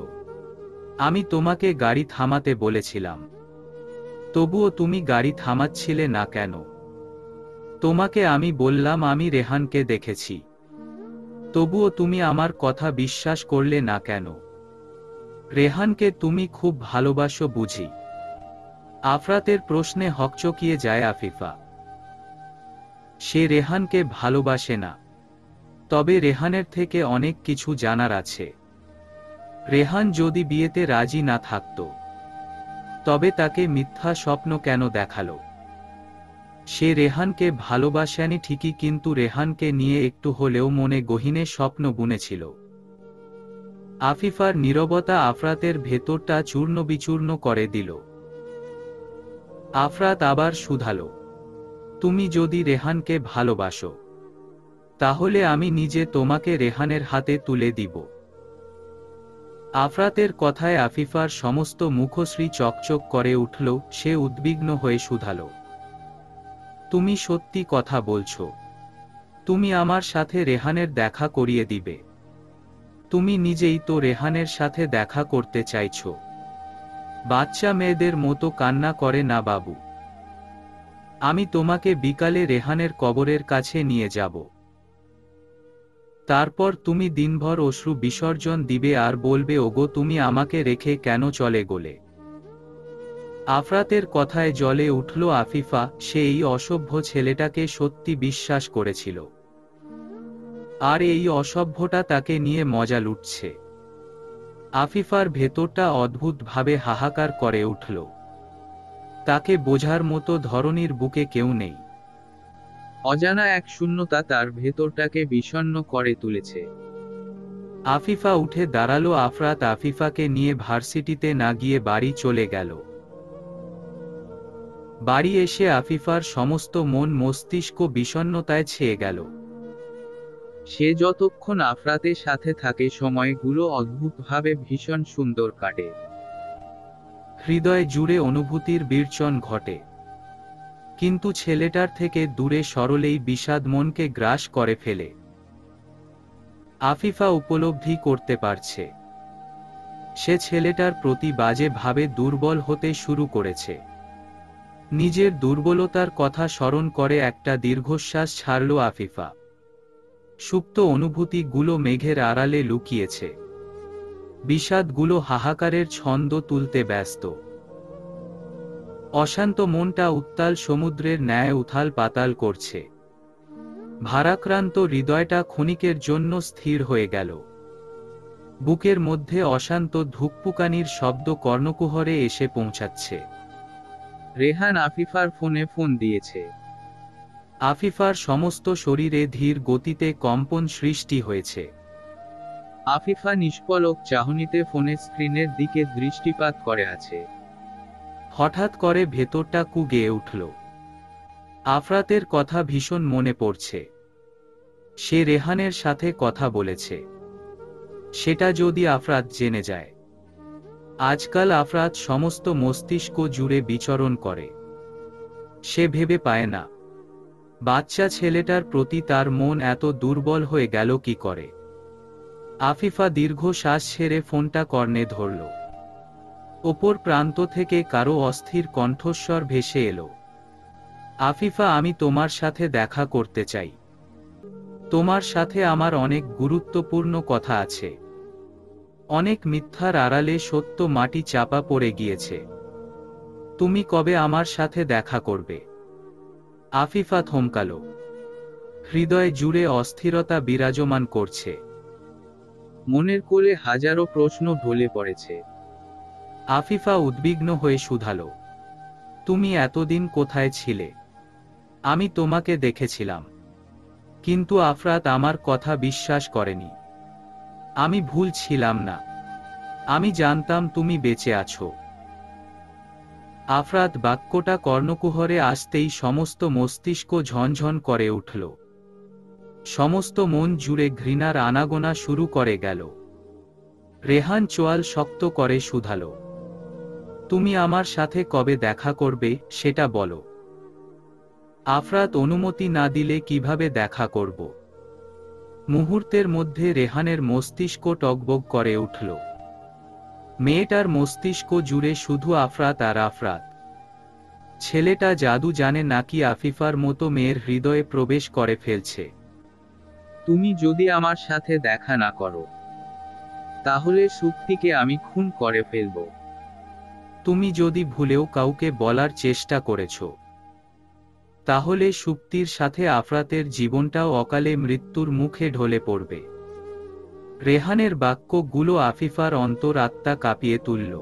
আমি তোমাকে গাড়ি থামাতে বলেছিলাম, তবুও তুমি গাড়ি থামাচ্ছিলে না কেন? তোমাকে আমি বললাম আমি রেহানকে দেখেছি। তবুও তুমি আমার কথা বিশ্বাস করলে না কেন? রেহানকে তুমি খুব ভালোবাসো বুঝি? আফরাতের প্রশ্নে হকচকিয়ে যায় আফিফা। সে রেহানকে ভালোবাসে না, তবে রেহানের থেকে অনেক কিছু জানার আছে। রেহান যদি বিয়েতে রাজি না থাকত, তবে তাকে মিথ্যা স্বপ্ন কেন দেখালো? সে রেহানকে ভালোবাসেনি ঠিকই, কিন্তু রেহানকে নিয়ে একটু হলেও মনে গহীনে স্বপ্ন বুনেছিল। আফিফার নীরবতা আফরাতের ভেতরটা চূর্ণ বিচূর্ণ করে দিল। আফরাত আবার শুধালো, তুমি যদি রেহানকে ভালোবাসো, তাহলে আমি নিজে তোমাকে রেহানের হাতে তুলে দিব। আফরাতের কথায় আফিফার সমস্ত মুখশ্রী চকচক করে উঠল। সে উদ্বিগ্ন হয়ে শুধালো, তুমি সত্যি কথা বলছো? তুমি আমার সাথে রেহানের দেখা করিয়ে দিবে? তুমি নিজেই তো রেহানের সাথে দেখা করতে চাইছো। বাচ্চা মেয়েদের মতো কান্না করে না বাবু। আমি তোমাকে বিকালে রেহানের কবরের কাছে নিয়ে যাব। তারপর তুমি দিনভর অশ্রু বিসর্জন দিবে আর বলবে, ওগো তুমি আমাকে রেখে কেন চলে গেলে? আফরাতের কথায় জ্বলে উঠল আফিফা। সে এই অসভ্য ছেলেটাকে সত্যি বিশ্বাস করেছিল, আর এই অসভ্যটা তাকে নিয়ে মজা লুটছে। আফিফার ভেতরটা অদ্ভুতভাবে হাহাকার করে উঠল। তাকে বোঝার মতো ধরনীর বুকে কেউ নেই। অজানা এক শূন্যতা তার ভেতরটাকে বিষণ্ণ করে তুলেছে। আফিফা উঠে দাঁড়ালো। আফরাত আফিফাকে নিয়ে ভার্সিটিতে না গিয়ে বাড়ি চলে গেল। বাড়ি এসে আফিফার সমস্ত মন মস্তিষ্ক বিষণ্ণতায় ছেয়ে গেল। সে যতক্ষণ আফরাতের সাথে থাকে সময়গুলো অদ্ভুতভাবে ভীষণ সুন্দর কাটে। হৃদয় জুড়ে অনুভূতির বীরচন ঘটে। কিন্তু ছেলেটার থেকে দূরে সরলেই বিষাদ মনকে গ্রাস করে ফেলে। আফিফা উপলব্ধি করতে পারছে, সে ছেলেটার প্রতি বাজে ভাবে দুর্বল হতে শুরু করেছে। নিজের দুর্বলতার কথা স্মরণ করে একটা দীর্ঘশ্বাস ছাড়ল আফিফা। সুপ্ত অনুভূতিগুলো মেঘের আড়ালে লুকিয়েছে। বিষাদগুলো হাহাকারের ছন্দ তুলতে ব্যস্ত। অশান্ত মনটা উত্তাল সমুদ্রের ন্যায় উথাল পাতাল করছে। ভারাক্রান্ত হৃদয়টা ক্ষণিকের জন্য স্থির হয়ে গেল। বুকের মধ্যে অশান্ত ধুকপুকানির শব্দ কর্ণকুহরে এসে পৌঁছাচ্ছে। রেহান আফিফার ফোনে ফোন দিয়েছে। আফিফার সমস্ত শরীরে ধীর গতিতে কম্পন সৃষ্টি হয়েছে। আফিফা নিষ্পলক চাহনিতে ফোনের স্ক্রিনের দিকে দৃষ্টিপাত করে আছে। হঠাৎ করে ভেতরটা কুঁগিয়ে উঠল। আফরাতের কথা ভীষণ মনে পড়ছে। সে রেহানের সাথে কথা বলেছে। সেটা যদি আফরাত জেনে যায়? আজকাল আফরাত সমস্ত মস্তিষ্ক জুড়ে বিচরণ করে। সে ভেবে পায় না, বাচ্চা ছেলেটার প্রতি তার মন এত দুর্বল হয়ে গেল কি করে। আফিফা দীর্ঘ শ্বাস ছেড়ে ফোনটা কর্ণে ধরল। ওপর প্রান্ত থেকে কারো অস্থির কণ্ঠস্বর ভেসে এলো, আফিফা, আমি তোমার সাথে দেখা করতে চাই। তোমার সাথে আমার অনেক গুরুত্বপূর্ণ কথা আছে। অনেক মিথ্যার আড়ালে সত্য মাটি চাপা পড়ে গিয়েছে। তুমি কবে আমার সাথে দেখা করবে? আফিফা থমকালো। হৃদয় জুড়ে অস্থিরতা বিরাজমান করছে। মনের কোলে হাজারো প্রশ্ন ঢলে পড়েছে। আফিফা উদ্বিগ্ন হয়ে শুধালো, তুমি এতদিন কোথায় ছিলে? আমি তোমাকে দেখেছিলাম, কিন্তু আফরাত আমার কথা বিশ্বাস করেনি। আমি ভুল ছিলাম না। আমি জানতাম তুমি বেঁচে আছো। আফরাত বাক্যটা কর্ণকুহরে আসতেই সমস্ত মস্তিষ্ক ঝনঝন করে উঠল। সমস্ত মন জুড়ে ঘৃণার আনাগোনা শুরু করে গেল। রেহান চোয়াল শক্ত করে শুধালো, তুমি আমার সাথে কবে দেখা করবে সেটা বলো। আফরাত অনুমতি না দিলে কিভাবে দেখা করব? মুহূর্তের মধ্যে রেহানের মস্তিষ্ক টগবগ করে উঠল। মেয়েটার মস্তিষ্ক জুড়ে শুধু আফরাত আর আফরাত। ছেলেটা জাদু জানে নাকি আফিফার মতো মেয়ের হৃদয়ে প্রবেশ করে ফেলছে। তুমি যদি আমার সাথে দেখা না করো, তাহলে সুপ্তিকে আমি খুন করে ফেলব। তুমি যদি ভুলেও কাউকে বলার চেষ্টা করেছ, তাহলে সুপ্তির সাথে আফরাতের জীবনটাও অকালে মৃত্যুর মুখে ঢলে পড়বে। রেহানের বাক্যগুলো আফিফার অন্তর আত্মা কাঁপিয়ে তুলল।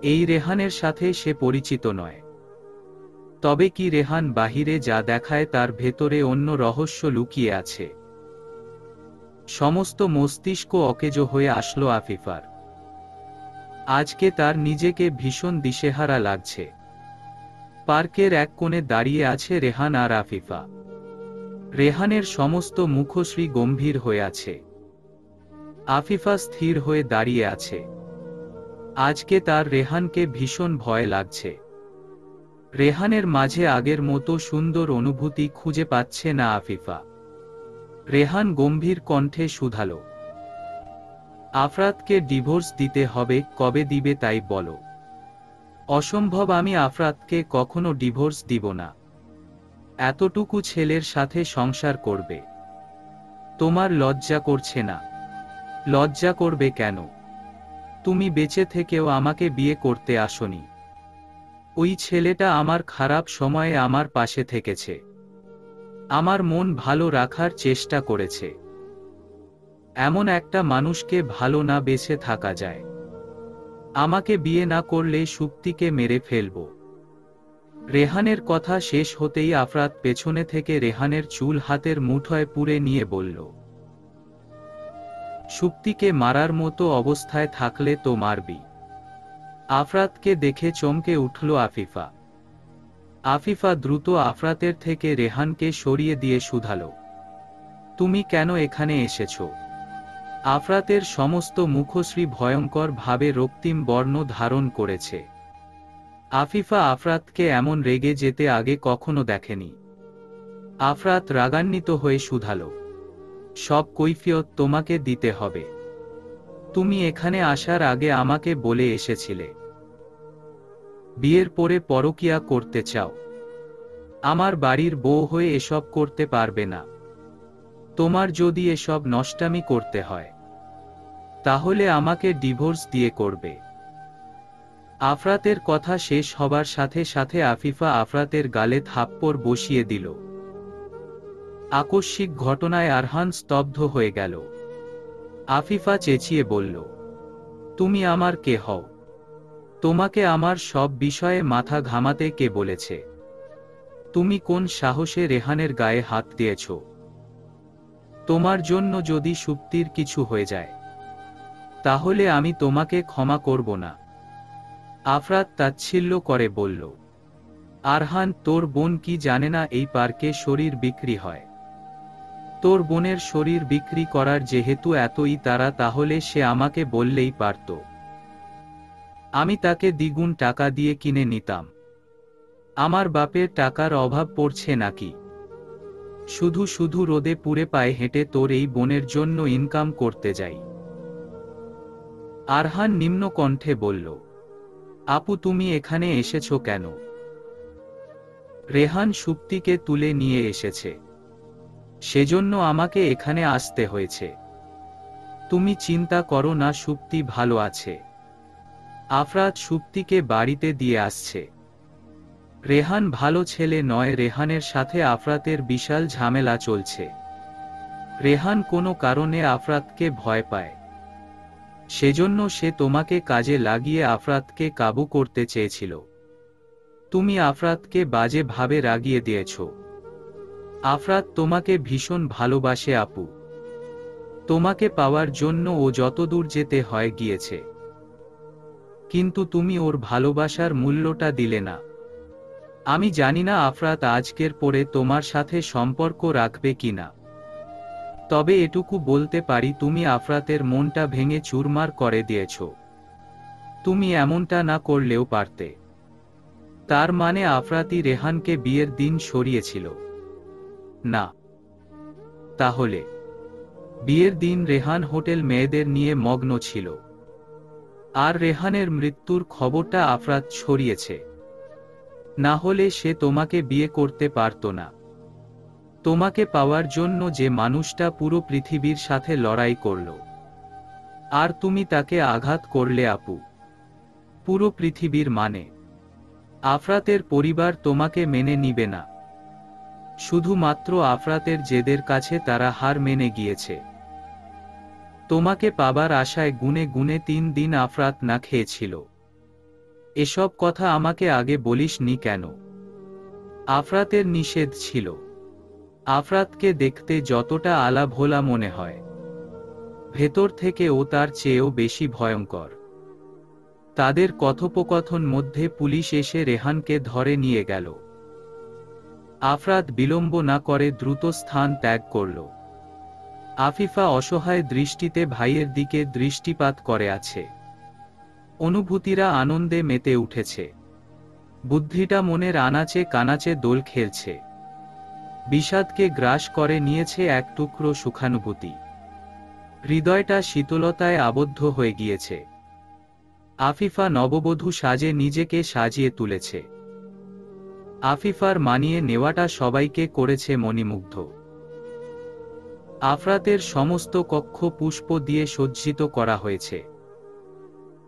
এই রেহানের সাথে সে পরিচিত নয়। তবে কি রেহান বাহিরে যা দেখায় তার ভেতরে অন্য রহস্য লুকিয়ে আছে? সমস্ত মস্তিষ্ক অকেজো হয়ে আসলো আফিফার। আজকে তার নিজেকে ভীষণ দিশেহারা লাগছে। পার্কের এক কোণে দাঁড়িয়ে আছে রেহান আর আফিফা। রেহানের সমস্ত মুখশ্রী গম্ভীর হয়ে আছে। আফিফা স্থির হয়ে দাঁড়িয়ে আছে। আজকে তার রেহানকে ভীষণ ভয় লাগছে। রেহানের মাঝে আগের মতো সুন্দর অনুভূতি খুঁজে পাচ্ছে না আফিফা। রেহান গম্ভীর কণ্ঠে শুধালো, আফরাতকে ডিভোর্স দিতে হবে, কবে দিবে তাই বলো। অসম্ভব, আমি আফরাতকে কখনো ডিভোর্স দিব না। এতটুকু ছেলের সাথে সংসার করবে? তোমার লজ্জা করছে না? লজ্জা করবে কেন? তুমি বেঁচে থেকেও আমাকে বিয়ে করতে আসনি। ওই ছেলেটা আমার খারাপ সময়ে আমার পাশে থেকেছে, আমার মন ভালো রাখার চেষ্টা করেছে। এমন একটা মানুষকে ভালো না বেঁচে থাকা যায়? আমাকে বিয়ে না করলে সুপ্তিকে মেরে ফেলব। রেহানের কথা শেষ হতেই আফরাত পেছনে থেকে রেহানের চুল হাতের মুঠোয় পুরে নিয়ে বলল, সুপ্তিকে মারার মতো অবস্থায় থাকলে তো মারবি। আফরাতকে দেখে চমকে উঠল আফিফা। আফিফা দ্রুত আফরাতের থেকে রেহানকে সরিয়ে দিয়ে শুধালো, তুমি কেন এখানে এসেছ? আফরাতের সমস্ত মুখশ্রী ভয়ঙ্কর ভাবে রক্তিম বর্ণ ধারণ করেছে। আফিফা আফরাতকে এমন রেগে যেতে আগে কখনো দেখেনি। আফরাত রাগান্বিত হয়ে শুধালো, সব কৈফিয়ত তোমাকে দিতে হবে। তুমি এখানে আসার আগে আমাকে বলে এসেছিলে বিয়ের পরে পরকিয়া করতে চাও। আমার বাড়ির বউ হয়ে এসব করতে পারবে না। তোমার যদি এসব নষ্টামি করতে হয়, তাহলে আমাকে ডিভোর্স দিয়ে করবে। আফরাতের কথা শেষ হবার সাথে সাথে আফিফা আফরাতের গালে থাপ্পড় বসিয়ে দিল। আকস্মিক ঘটনায় আরহান স্তব্ধ হয়ে গেল। আফিফা চেঁচিয়ে বলল, তুমি আমার কে হও? তোমাকে আমার সব বিষয়ে মাথা ঘামাতে কে বলেছে? তুমি কোন সাহসে রেহানের গায়ে হাত দিয়েছ? তোমার জন্য যদি সুপ্তির কিছু হয়ে যায়, তাহলে আমি তোমাকে ক্ষমা করব না। আফরাত তাচ্ছিল্য করে বলল, আরহান, তোর বোন কি জানে না এই পার্কে শরীর বিক্রি হয়? তোর বোনের শরীর বিক্রি করার যেহেতু এতই তাড়া, তাহলে সে আমাকে বললেই পারত। আমি তাকে দ্বিগুণ টাকা দিয়ে কিনে নিতাম। আমার বাপের টাকার অভাব পড়ছে নাকি? শুধু শুধু রোদে পুড়ে পায়ে হেঁটে তোর এই বোনের জন্য ইনকাম করতে যাই। আরহান নিম্ন কণ্ঠে বলল, আপু, তুমি এখানে এসেছো কেন? রেহান সুপ্তিকে তুলে নিয়ে এসেছে, সেজন্য আমাকে এখানে আসতে হয়েছে। তুমি চিন্তা করো না, সুপ্তি ভালো আছে। আফরাত সুপ্তিকে বাড়িতে দিয়ে আসছে। রেহান ভালো ছেলে নয়। রেহানের সাথে আফরাতের বিশাল ঝামেলা চলছে। রেহান কোনো কারণে আফরাতকে ভয় পায়, সেজন্য সে তোমাকে কাজে লাগিয়ে আফরাতকে কাবু করতে চেয়েছিল। তুমি আফরাতকে বাজে ভাবে রাগিয়ে দিয়েছ। আফরাত তোমাকে ভীষণ ভালোবাসে আপু। তোমাকে পাওয়ার জন্য ও যতদূর যেতে হয় গিয়েছে, কিন্তু তুমি ওর ভালোবাসার মূল্যটা দিলে না। আমি জানি না আফরাত আজকের পরে তোমার সাথে সম্পর্ক রাখবে কিনা, তবে এটুকু বলতে পারি, তুমি আফরাতের মনটা ভেঙে চুরমার করে দিয়েছ। তুমি এমনটা না করলেও পারতে। তার মানে আফরাতই রেহানকে বিয়ের দিন সরিয়েছিল? না। তাহলে বিয়ের দিন রেহান হোটেল মেয়েদের নিয়ে মগ্ন ছিল, আর রেহানের মৃত্যুর খবরটা আফরাত ছড়িয়েছে। না হলে সে তোমাকে বিয়ে করতে পারত না। তোমাকে পাওয়ার জন্য যে মানুষটা পুরো পৃথিবীর সাথে লড়াই করল, আর তুমি তাকে আঘাত করলে আপু। পুরো পৃথিবীর মানে। আফরাতের পরিবার তোমাকে মেনে নিবে না। শুধুমাত্র আফরাতের জেদের কাছে তারা হার মেনে গিয়েছে। তোমাকে পাবার আশায় গুনে গুনে 3 দিন আফরাত না খেয়েছিল। এসব কথা আমাকে আগে বলিসনি কেন? আফরাতের নিষেধ ছিল। আফরাতকে দেখতে যতটা আলা ভোলা মনে হয়, ভেতর থেকে ও তার চেয়েও বেশি ভয়ঙ্কর। তাদের কথোপকথন মধ্যে পুলিশ এসে রেহানকে ধরে নিয়ে গেল। আফরাত বিলম্ব না করে দ্রুত স্থান ত্যাগ করল। আফিফা অসহায় দৃষ্টিতে ভাইয়ের দিকে দৃষ্টিপাত করে আছে। অনুভূতিরা আনন্দে মেতে উঠেছে। বুদ্ধিটা মনের আনাচে কানাচে দোল খেলছে। বিষাদকে গ্রাস করে নিয়েছে এক টুকরো সুখানুভূতি। হৃদয়টা শীতলতায় আবদ্ধ হয়ে গিয়েছে। আফিফা নববধূ সাজে নিজেকে সাজিয়ে তুলেছে। আফিফার মানিয়ে নেওয়াটা সবাইকে করেছে মণিমুগ্ধ। আফরাতের সমস্ত কক্ষ পুষ্প দিয়ে সজ্জিত করা হয়েছে।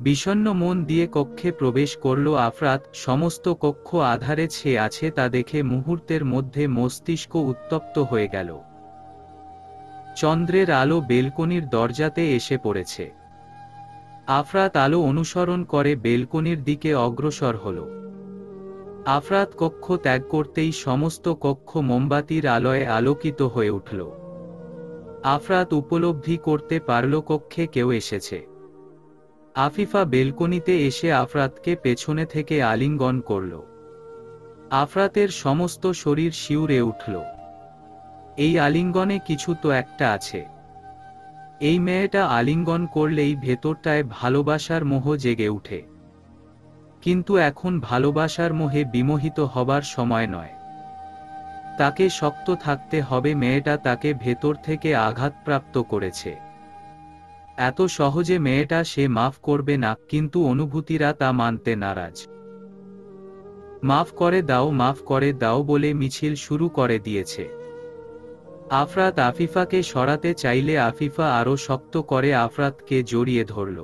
বিষণ্ণ মন দিয়ে কক্ষে প্রবেশ করল আফরাত। সমস্ত কক্ষ আধারে ছেয়ে আছে তা দেখে মুহূর্তের মধ্যে মস্তিষ্ক উত্তপ্ত হয়ে গেল। চন্দ্রের আলো বেলকনির দরজাতে এসে পড়েছে। আফরাত আলো অনুসরণ করে বেলকনির দিকে অগ্রসর হল। আফরাত কক্ষ ত্যাগ করতেই সমস্ত কক্ষ মোমবাতির আলোয় আলোকিত হয়ে উঠল। আফরাত উপলব্ধি করতে পারল কক্ষে কেউ এসেছে। আফিফা বেলকনিতে এসে আফরাতকে পেছনে থেকে আলিঙ্গন করল। আফরাতের সমস্ত শরীর শিউরে উঠল। এই আলিঙ্গনে কিছু তো একটা আছে। এই মেয়েটা আলিঙ্গন করলেই ভেতরটায় ভালোবাসার মোহ জেগে উঠে। কিন্তু এখন ভালোবাসার মোহে বিমোহিত হবার সময় নয়। তাকে শক্ত থাকতে হবে। মেয়েটা তাকে ভেতর থেকে আঘাতপ্রাপ্ত করেছে। এত সহজে মেয়েটা সে মাফ করবে না, কিন্তু অনুভূতিরা তা মানতে নারাজ। মাফ করে দাও বলে মিছিল শুরু করে দিয়েছে। আফরাত আফিফাকে সরাতে চাইলে আফিফা আরো শক্ত করে আফরাতকে জড়িয়ে ধরল।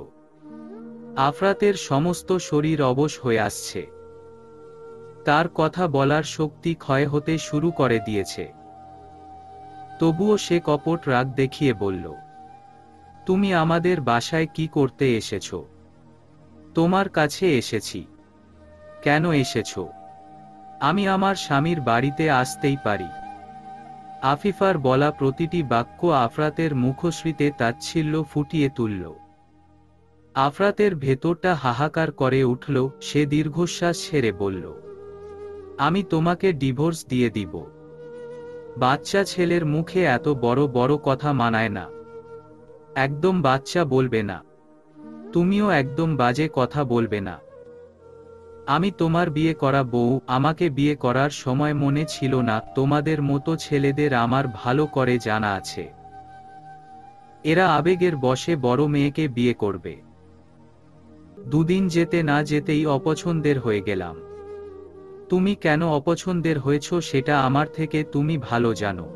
আফরাতের সমস্ত শরীর অবশ হয়ে আসছে। তার কথা বলার শক্তি ক্ষয় হতে শুরু করে দিয়েছে। তবুও সে কপট রাগ দেখিয়ে বলল, তুমি আমাদের বাসায় কি করতে এসেছো? তোমার কাছে এসেছি। কেন এসেছো? আমি আমার স্বামীর বাড়িতে আসতেই পারি। আফিফার বলা প্রতিটি বাক্য আফরাতের মুখশ্রীতে তাচ্ছিল্য ফুটিয়ে তুলল। আফরাতের ভেতরটা হাহাকার করে উঠল। সে দীর্ঘশ্বাস ছেড়ে বলল, আমি তোমাকে ডিভোর্স দিয়ে দিব। বাচ্চা ছেলের মুখে এত বড় বড় কথা মানায় না। একদম বাচ্চা বলবে না। তুমিও একদম বাজে কথা বলবে না। আমি তোমার বিয়ে করা বউ। আমাকে বিয়ে করার সময় মনে ছিল না তোমাদের মতো ছেলেদের আমার ভালো করে জানা আছে। এরা আবেগের বশে বড় মেয়েকে বিয়ে করবে। দুদিন যেতে না যেতেই অপছন্দের হয়ে গেলাম। তুমি কেন অপছন্দের হয়েছ সেটা আমার থেকে তুমি ভালো জানো।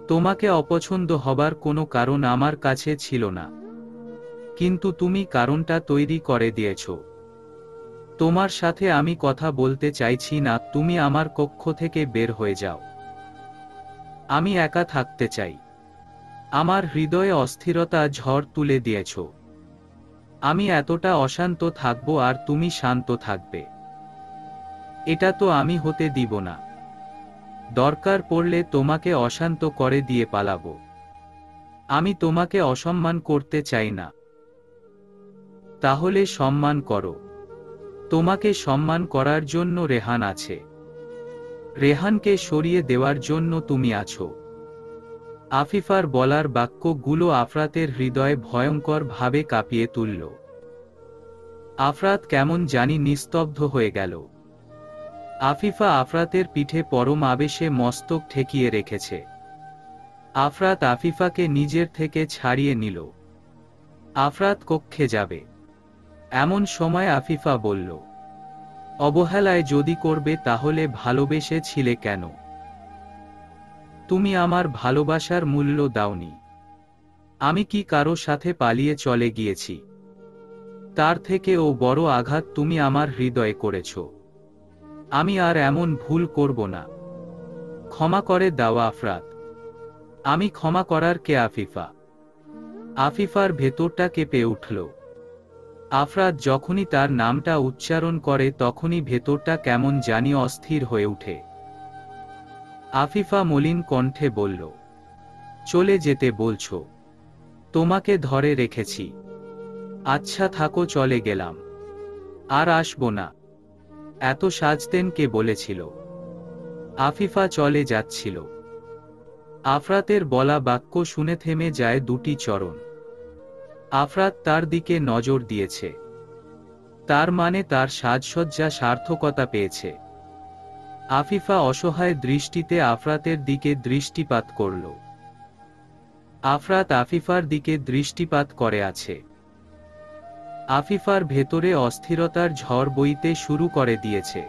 তোমাকে অপছন্দ হবার কোনো কারণ আমার কাছে ছিল না, কিন্তু তুমি কারণটা তৈরি করে দিয়েছ। তোমার সাথে আমি কথা বলতে চাইছি না। তুমি আমার কক্ষ থেকে বের হয়ে যাও। আমি একা থাকতে চাই। আমার হৃদয়ে অস্থিরতা ঝড় তুলে দিয়েছ। আমি এতটা অশান্ত থাকবো আর তুমি শান্ত থাকবে, এটা তো আমি হতে দিব না। দরকার পড়লে তোমাকে অশান্ত করে দিয়ে পালাবো। আমি তোমাকে অসম্মান করতে চাই না। তাহলে সম্মান করো। তোমাকে সম্মান করার জন্য রেহান আছে। রেহানকে সরিয়ে দেওয়ার জন্য তুমি আছো। আফিফার বলার বাক্যগুলো আফরাতের হৃদয় ভয়ঙ্কর ভাবে কাঁপিয়ে তুলল। আফরাত কেমন জানি নিস্তব্ধ হয়ে গেল। আফিফা আফরাতের পিঠে পরম আবেশে মস্তক ঠেকিয়ে রেখেছে। আফরাত আফিফাকে নিজের থেকে ছাড়িয়ে নিল। আফরাত কক্ষে যাবে এমন সময় আফিফা বলল, অবহেলায় যদি করবে তাহলে ভালোবেসে ছিলে কেন? তুমি আমার ভালোবাসার মূল্য দাওনি। আমি কি কারো সাথে পালিয়ে চলে গিয়েছি? তার থেকেও বড় আঘাত তুমি আমার হৃদয়ে করেছ। আমি আর এমন ভুল করব না। ক্ষমা করে দাও আফরাত। আমি ক্ষমা করার কে আফিফা? আফিফার ভেতরটা কেঁপে উঠল। আফরাত যখনই তার নামটা উচ্চারণ করে তখনই ভেতরটা কেমন জানি অস্থির হয়ে ওঠে। আফিফা মলিন কণ্ঠে বলল, চলে যেতে বলছো? তোমাকে ধরে রেখেছি। আচ্ছা থাকো, চলে গেলাম। আর আসবো না। এত সাজতেন কে বলেছিল? আফিফা চলে যাচ্ছিল। আফরাতের বলা বাক্য শুনে থেমে যায় দুটি চরণ। আফরাত তার দিকে নজর দিয়েছে। তার মানে তার সাজসজ্জা সার্থকতা পেয়েছে। আফিফা অসহায় দৃষ্টিতে আফরাতের দিকে দৃষ্টিপাত করল। আফরাত আফিফার দিকে দৃষ্টিপাত করে আছে। আফিফার ভেতরে অস্থিরতার ঝড় বইতে শুরু করে দিয়েছে।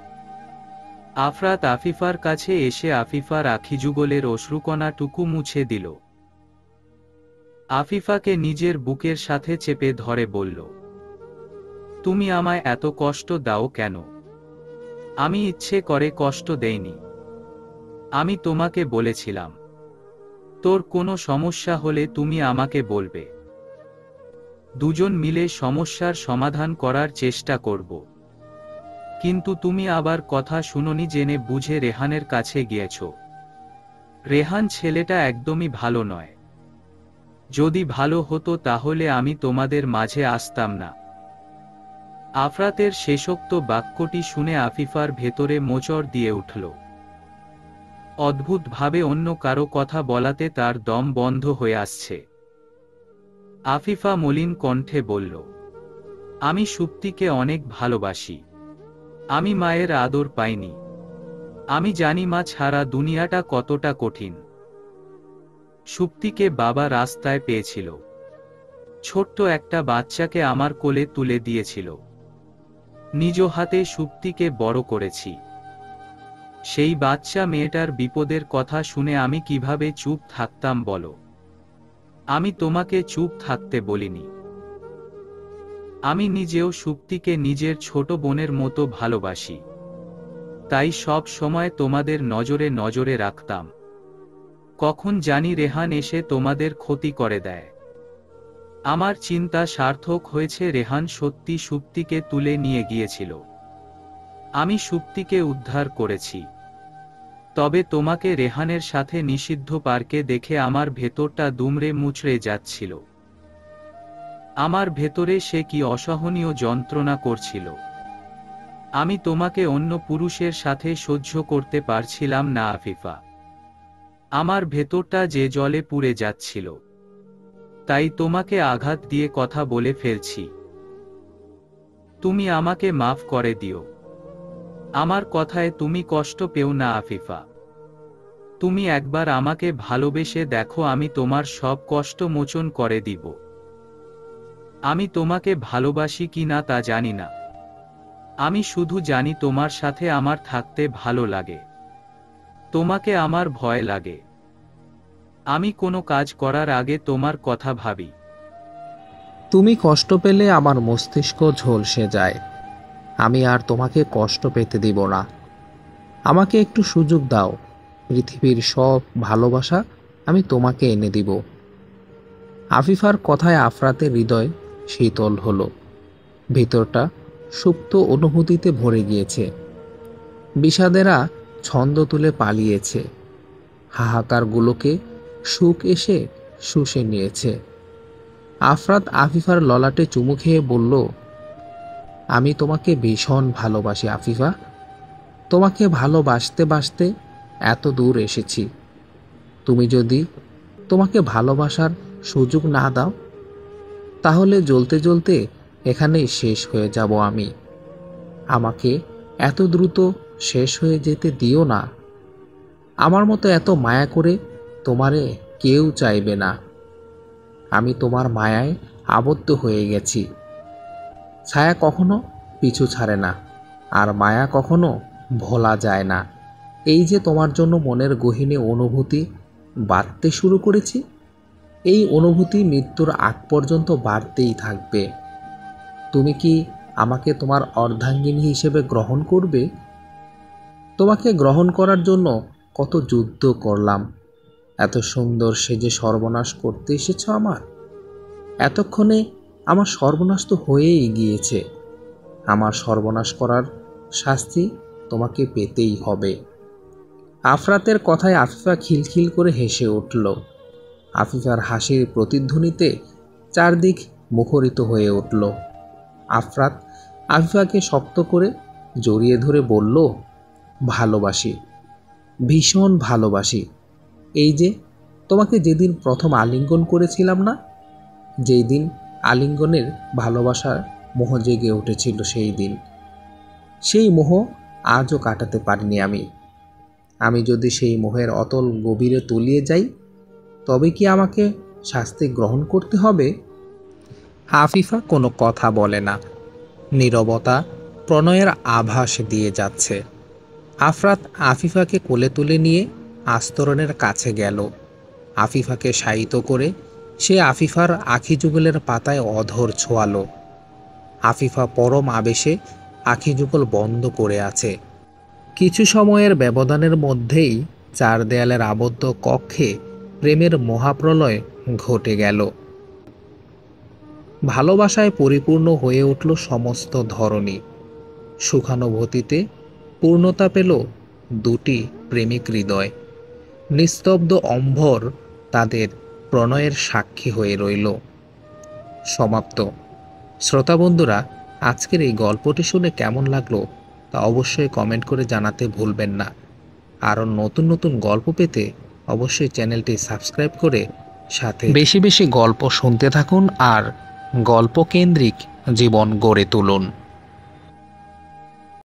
আফরাত আফিফার কাছে এসে আফিফার আখিযুগলের অশ্রুকণাটুকু মুছে দিল। আফিফাকে নিজের বুকের সাথে চেপে ধরে বলল, তুমি আমায় এত কষ্ট দাও কেন? আমি ইচ্ছে করে কষ্ট দেইনি। আমি তোমাকে বলেছিলাম, তোর কোনো সমস্যা হলে তুমি আমাকে বলবে। দুজন মিলে সমস্যার সমাধান করার চেষ্টা করব। কিন্তু তুমি আবার কথা শুনোনি জেনে বুঝে রেহানের কাছে গিয়েছ। রেহান ছেলেটা একদমই ভালো নয়। যদি ভালো হতো তাহলে আমি তোমাদের মাঝে আসতাম না। আফরাতের শেষোক্ত বাক্যটি শুনে আফিফার ভেতরে মোচড় দিয়ে উঠল। অদ্ভুতভাবে অন্য কারো কথা বলাতে তার দম বন্ধ হয়ে আসছে। আফিফা মলিন কণ্ঠে বলল, আমি সুপ্তিকে অনেক ভালোবাসি। আমি মায়ের আদর পাইনি। আমি জানি মা ছাড়া দুনিয়াটা কতটা কঠিন। সুপ্তিকে বাবা রাস্তায় পেয়েছিল। ছোট্ট একটা বাচ্চাকে আমার কোলে তুলে দিয়েছিল। নিজ হাতে সুপ্তিকে বড় করেছি। সেই বাচ্চা মেয়েটার বিপদের কথা শুনে আমি কিভাবে চুপ থাকতাম বলো? আমি তোমাকে চুপ থাকতে বলিনি। আমি নিজেও সুপ্তিকে নিজের ছোট বোনের মতো ভালোবাসি। তাই সব সময় তোমাদের নজরে নজরে রাখতাম। কখন জানি রেহান এসে তোমাদের ক্ষতি করে দেয়। আমার চিন্তা সার্থক হয়েছে। রেহান সত্যি সুপ্তিকে তুলে নিয়ে গিয়েছিল। আমি সুপ্তিকে উদ্ধার করেছি। তবে তোমাকে রেহানের সাথে নিষিদ্ধ পার্কে দেখে আমার ভেতরটা দুমড়ে মুচড়ে যাচ্ছিল। আমার ভেতরে সে কি অসহনীয় যন্ত্রণা করছিল। আমি তোমাকে অন্য পুরুষের সাথে সহ্য করতে পারছিলাম না আফিফা। আমার ভেতরটা যে জলে পুড়ে যাচ্ছিল। তাই তোমাকে আঘাত দিয়ে কথা বলে ফেলছি। তুমি আমাকে মাফ করে দিও। আমার কথায় তুমি কষ্ট পেও না আফিফা। তুমি একবার আমাকে ভালোবেসে দেখো, আমি তোমার সব কষ্ট মোচন করে দিব। আমি তোমাকে ভালোবাসি কি না তা জানি না। আমি শুধু জানি তোমার সাথে আমার থাকতে ভালো লাগে। তোমাকে আমার ভয় লাগে। আমি কোনো কাজ করার আগে তোমার কথা ভাবি। তুমি কষ্ট পেলে আমার মস্তিষ্ক ঝলসে যায়। আমি আর তোমাকে কষ্ট পেতে দিব না। আমাকে একটু সুযোগ দাও। পৃথিবীর সব ভালোবাসা আমি তোমাকে এনে দিব। আফিফার কথায় আফরাতের হৃদয় শীতল হলো। ভিতরটা সুপ্ত অনুভূতিতে ভরে গিয়েছে। বিষাদেরা ছন্দ তুলে পালিয়েছে। হাহাকারগুলোকে সুখ এসে শুষে নিয়েছে। আফরাত আফিফার ললাটে চুমু খেয়ে বলল, আমি তোমাকে ভীষণ ভালোবাসি আফিফা। তোমাকে ভালোবাসতে বাসতে এত দূর এসেছি। তুমি যদি তোমাকে ভালোবাসার সুযোগ না দাও তাহলে জ্বলতে জ্বলতে এখানেই শেষ হয়ে যাব আমি। আমাকে এত দ্রুত শেষ হয়ে যেতে দিও না। আমার মতো এত মায়া করে তোমারে কেউ চাইবে না। আমি তোমার মায়ায় আবদ্ধ হয়ে গেছি। ছায়া কখনো পিছু ছাড়ে না, আর মায়া কখনো ভোলা যায় না। এই যে তোমার জন্য মনের গহীনে অনুভূতি বাড়তে শুরু করেছি। এই অনুভূতি মৃত্যুর আগ পর্যন্ত বাড়তেই থাকবে। তুমি কি আমাকে তোমার অর্ধাঙ্গিনী হিসেবে গ্রহণ করবে? তোমাকে গ্রহণ করার জন্য কত যুদ্ধ করলাম। এত সুন্দর সেজে সর্বনাশ করতে এসেছ আমার। এতক্ষণে আমার সর্বনাশ তো হয়েই গিয়েছে। আমার সর্বনাশ করার শাস্তি তোমাকে পেতেই হবে। আফরাতের কথায় আফিফা খিলখিল করে হেসে উঠল। আফিফার হাসির প্রতিধ্বনিতে চারদিক মুখরিত হয়ে উঠল। আফরাত আফিফাকে শক্ত করে জড়িয়ে ধরে বলল, ভালোবাসি, ভীষণ ভালোবাসি। এই যে তোমাকে যেদিন প্রথম আলিঙ্গন করেছিলাম না, যেই দিন আলিঙ্গনের ভালোবাসার মোহ জেগে উঠেছিল, সেই মোহ আজও কাটাতে পারিনি আমি যদি সেই মোহের অতল গভীরে তলিয়ে যাই, তবে কি আমাকে শাস্তি গ্রহণ করতে হবে? আফিফা কোনো কথা বলে না। নীরবতা প্রণয়ের আভাস দিয়ে যাচ্ছে। আফরাত আফিফাকে কোলে তুলে নিয়ে আস্তরণের কাছে গেল। আফিফাকে শায়িত করে সে আফিফার আখি যুগলের পাতায় অধর ছোঁয়ালো। আফিফা পরম আবেশে আখি যুগল বন্ধ করে আছে। কিছু সময়ের ব্যবধানের মধ্যেই চার দেয়ালের আবদ্ধ কক্ষে প্রেমের মহাপ্রলয় ঘটে গেল। ভালোবাসায় পরিপূর্ণ হয়ে উঠল সমস্ত ধরনী। সুখানুভূতিতে পূর্ণতা পেল দুটি প্রেমিক হৃদয়। নিস্তব্ধ অম্বর তাদের প্রণয়ের সাক্ষী হয়ে রইল। সমাপ্ত। শ্রোতা বন্ধুরা, আজকের এই গল্পটি শুনে কেমন লাগলো তা অবশ্যই কমেন্ট করে জানাতে ভুলবেন না। আরও নতুন নতুন গল্প পেতে অবশ্যই চ্যানেলটি সাবস্ক্রাইব করে সাথে বেশি বেশি গল্প শুনতে থাকুন আর গল্প কেন্দ্রিক জীবন গড়ে তুলুন।